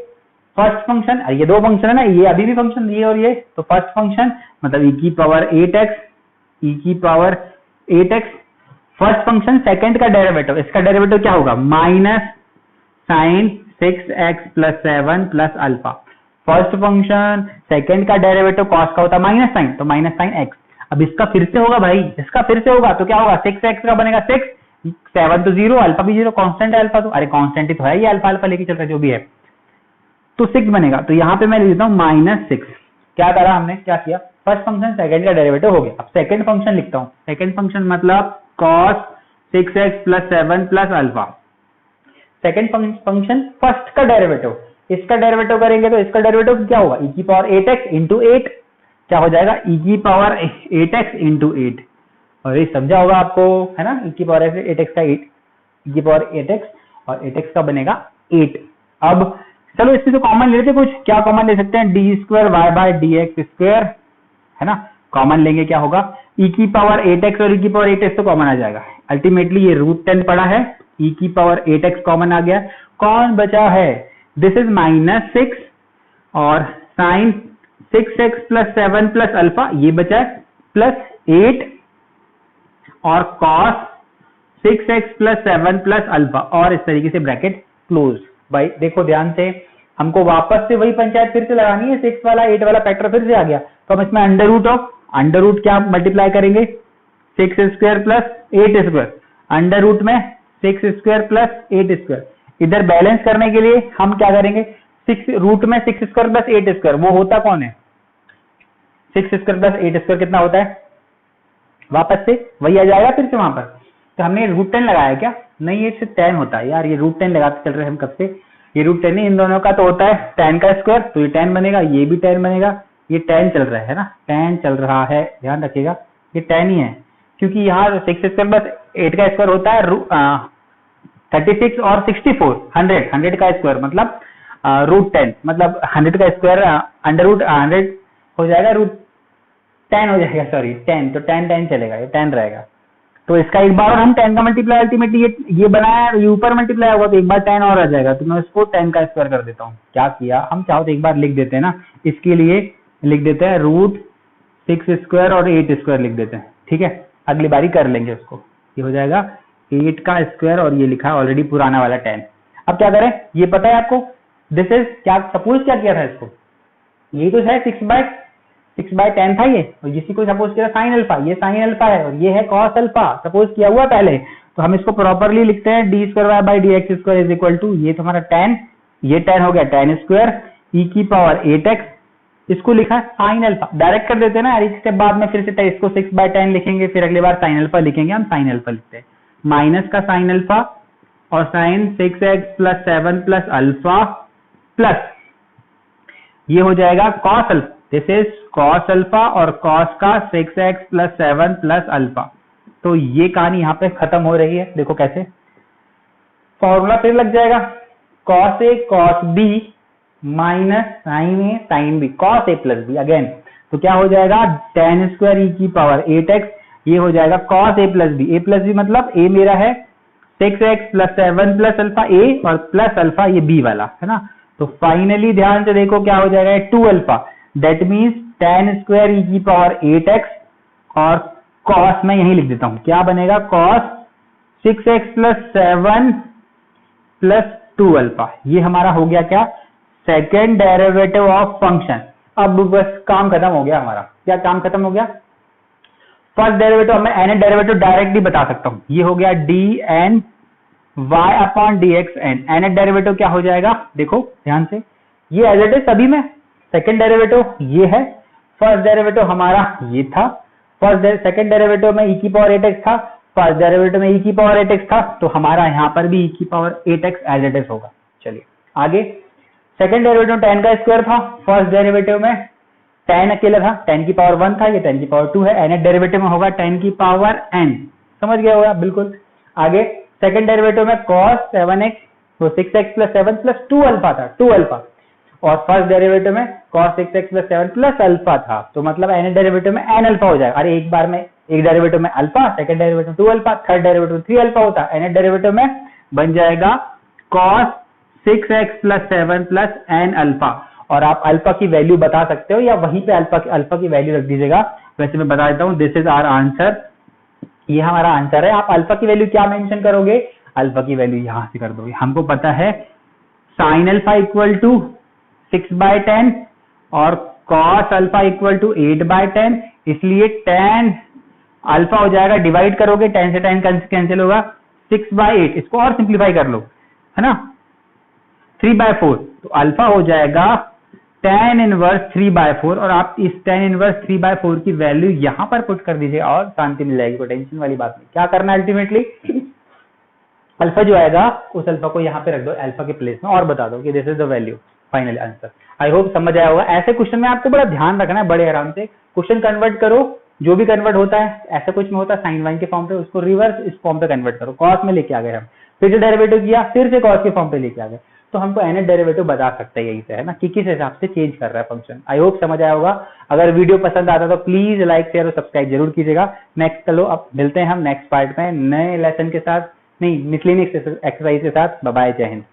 S1: फर्स्ट फंक्शन, ये दो फंक्शन है ना, ये अभी भी फंक्शन ये और ये, तो फर्स्ट फंक्शन मतलब e की power 8x, first function second का डेरिवेटिव, इसका डेरिवेटिव क्या होगा, minus sine 6x + 7 plus alpha. First function second का डेरिवेटिव कॉस का होता है माइनस साइन, तो माइनस साइन x। अब इसका फिर से होगा भाई, इसका फिर से होगा तो क्या होगा, 6x का बनेगा 6, 7 तो 0, अल्फा भी 0, कांस्टेंट है अल्फा, तो अरे कांस्टेंट ही तो है, ये अल्फा अल्फा लेके चल रहा है जो भी है, तो 6 बनेगा। तो यहाँ पे मैं लिख देता हूँ -6। क्या करा हमने, क्या किया, फर्स्ट फंक्शन सेकंड का डेरिवेटिव हो गया। अब सेकंड फंक्शन लिखता हूँ, सेकंड फंक्शन मतलब cos 6x + 7 plus alpha. Second function first का डेरिवेटिव, इसका डेरिवेटिव करेंगे तो इसका डेरिवेटिव क्या होगा, e की पावर 8x × 8, क्या हो जाएगा, e की पावर 8x × 8। और ये समझा होगा आपको, है ना, e की पावर 8x का 8, e की पावर 8x और 8x का बनेगा 8। अब चलो इसमें तो कॉमन ले लेते, कुछ क्या कॉमन ले सकते हैं, d2y/dx², है ना, कॉमन लेंगे क्या होगा, e की पावर 8x और e की पावर 8x तो कॉमन आ जाएगा। अल्टीमेटली ये √10 पड़ा है, e की पावर 8x कॉमन आ गया, कौन बचा है, दिस इज -6 और साइन 6x + 7 प्लस अल्फा, ये बचा है प्लस 8 और cos 6x + 7 प्लस अल्फा, और इस तरीके से ब्रैकेट क्लोज। भाई देखो ध्यान से, हमको वापस से वही पंचायत फिर से लगानी है, 6 वाला 8 वाला फैक्टर फिर से आ गया, तो हम इसमें अंडर रूट क्या मल्टीप्लाई करेंगे, 6² + 8², अंडर रूट में 6² + 8²। इधर बैलेंस करने के लिए हम क्या करेंगे, रूट में 6² + 8², वो होता कौन है, 6² + 8² कितना होता है, वापस से वही आ जाएगा फिर से वहां पर। तो हमने √10 लगाया क्या, नहीं ये सिर्फ tan होता है यार, ये √10 लगाते चल रहे हैं हम कब से, ये √10 नहीं, इन दोनों का तो होता है tan का स्क्वायर, तो ये tan बनेगा, ये भी tan बनेगा, ये tan चल रहा है ना, tan चल रहा है, ध्यान रखिएगा ये tan ही है, क्योंकि यहाँ 6² + 8 का स्क्वायर होता है 36 और 64, 100 का स्क्वायर मतलब √10, मतलब 100 का स्क्वायर √100 हो जाएगा, √10 हो जाएगा, सॉरी 10, तो tan चलेगा, ये tan रहेगा। तो इसका एक बार और हम tan का मल्टीप्लाई, अल्टीमेटली ये बनाया, ये ऊपर मल्टीप्लाई होगा तो एक बार tan और आ जाएगा, तो मैं उसको tan का स्क्वायर कर देता हूँ। क्या किया, हम चाहो तो एक बार लिख देते हैं ना, इसके लिए लिख देते हैं √6² और 8² लिख देते हैं, ठीक है, अगली बारी कर लेंगे उसको, ये हो जाएगा 8 का स्क्वायर और ये लिखा है ऑलरेडी पुराना वाला tan। अब क्या करें, ये पता है आपको, दिस इज क्या, सपोज क्या किया था इसको, यही तो है 6/10 था ये, और इसी को सपोज किया साइन अल्फा, ये साइन अल्फा है और ये है कॉस अल्फा, सपोज किया हुआ पहले, तो हम इसको प्रॉपरली लिखते हैं d2y/dx² इज इक्वल टू, ये तुम्हारा tan, ये tan हो गया tan², e की पावर 8x, इसको लिखा साइन अल्फा, डायरेक्ट कर देते हैं ना, एक स्टेप बाद में फिर से इसको 6/10 लिखेंगे, फिर अगली बार साइन अल्फा लिखेंगे, हम साइन अल्फा लिखते हैं, माइनस का साइन अल्फा और sine 6x + 7 plus alpha plus ये हो जाएगा cos alpha, this is cos alpha और कॉस का 6x + 7 + अल्फा। तो ये कहानी यहाँ पे खत्म हो रही है। देखो कैसे, फॉर्मूला फिर लग जाएगा, cos A cos B minus sin A sin B, cos A + B again. तो क्या हो जाएगा, tan² e⁻, 8x, ये हो जाएगा cos A + B। A + B मतलब A मेरा है 6x + 7 + अल्फा A और प्लस अल्फा ये B वाला है ना। तो फाइनली ध्यान से देखो क्या हो जाएगा, 2 alpha, that means tan² e⁻, 8x और cos मैं यही लिख देता हूं, क्या बनेगा, cos 6x + 7 + 2 अल्फा। ये हमारा हो गया क्या, सेकेंड डेरिवेटिव ऑफ फंक्शन। अब बस काम खत्म हो गया हमारा। क्या काम खत्म हो गया, फर्स्ट डेरिवेटिव मैं nth डेरिवेटिव डायरेक्टली बता सकता हूं, ये हो गया dn y/dxn। nth डेरिवेटिव क्या हो जाएगा, देखो ध्यान से, ये एज इट इज सभी में। सेकेंड डेरिवेटिव ये है, फर्स्ट डेरिवेटिव हमारा ये था, सेकेंड डेरिवेटिव में e⁻8x था, फर्स्ट डेरिवेटिव में e⁻8x था, तो हमारा यहाँ पर भी e⁻8x एज इट इज होगा। चलिए आगे, सेकेंड डेरिवेटिव tan का स्क्वायर था, फर्स्ट डेरिवेटिव में tan अकेला था, tan की पावर 1 था, ये tan की पावर 2 है, nth डेरिवेटिव में होगा tan की पावर n। समझ गया होगा बिल्कुल। आगे सेकेंड डेरिवेटिव में cos 7x, तो 6x + 7 + 2 अल्फा था, 2 अल्फा, और फर्स्ट डेरिवेटिव में cos 6x + 7 + अल्फा था, तो मतलब nth डेरिवेटिव में n अल्फा हो जाएगा। अरे एक बार में एक डेरिवेटिव में alpha, second derivative 2 alpha, third derivative 3 alpha होता, nth डेरिवेटिव में बन जाएगा cos 6x + 7 + n अल्फा। और आप अल्फा की वैल्यू बता सकते हो या वहीं पे अल्फा की वैल्यू रख दीजिएगा। वैसे मैं बता देता हूं, दिस इज आवर आंसर, ये हमारा आंसर है। आप अल्फा की वैल्यू क्या मेंशन करोगे, अल्फा की वैल्यू यहां से कर दोगे। हमको पता है sin अल्फा = 6/10 और cos अल्फा = 8/10, इसलिए tan अल्फा हो जाएगा, डिवाइड करोगे, tan से tan कैंसिल होगा, 6/8, इसको और सिंप्लीफाई कर लो, है ना, 3/4, तो अल्फा हो जाएगा tan 1 3/4, और आप इस tan 1 3/4 की वैल्यू यहां पर पुट कर दीजिए और शांति मिल जाएगी, कोई टेंशन वाली बात नहीं। क्या करना है अल्टीमेटली, अल्फा जो आएगा उस अल्फा को यहाँ पे रख दो अल्फा के प्लेस में और बता दो कि this is the value, final answer. I hope समझ आया होगा। ऐसे क्वेश्चन में आपको बड़ा ध्यान रखना है, बड़े आराम से क्वेश्चन कन्वर्ट करो, जो भी कन्वर्ट होता है, ऐसा कुछ में होता है साइन वाइन के फॉर्म पे, उसको रिवर्स इस फॉर्म पे कन्वर्ट करो, कॉस में लेके आ गए हम, फिर से डेरिवेटिव किया, फिर से कॉस के फॉर्म पे लेके आ गए, तो हमको nth डेरिवेटिव बता सकते हैं यही से, है ना, कि किस हिसाब से चेंज कर रहा है फंक्शन। आई होप समझ आया होगा। अगर वीडियो पसंद आता तो प्लीज लाइक शेयर और सब्सक्राइब जरूर कीजिएगा। नेक्स्ट चलो अब मिलते हैं हम नेक्स्ट पार्ट में नए लेसन के साथ, नहीं मिसलेनियस एक्सरसाइज के साथ। बाय बाय, जय हिंद।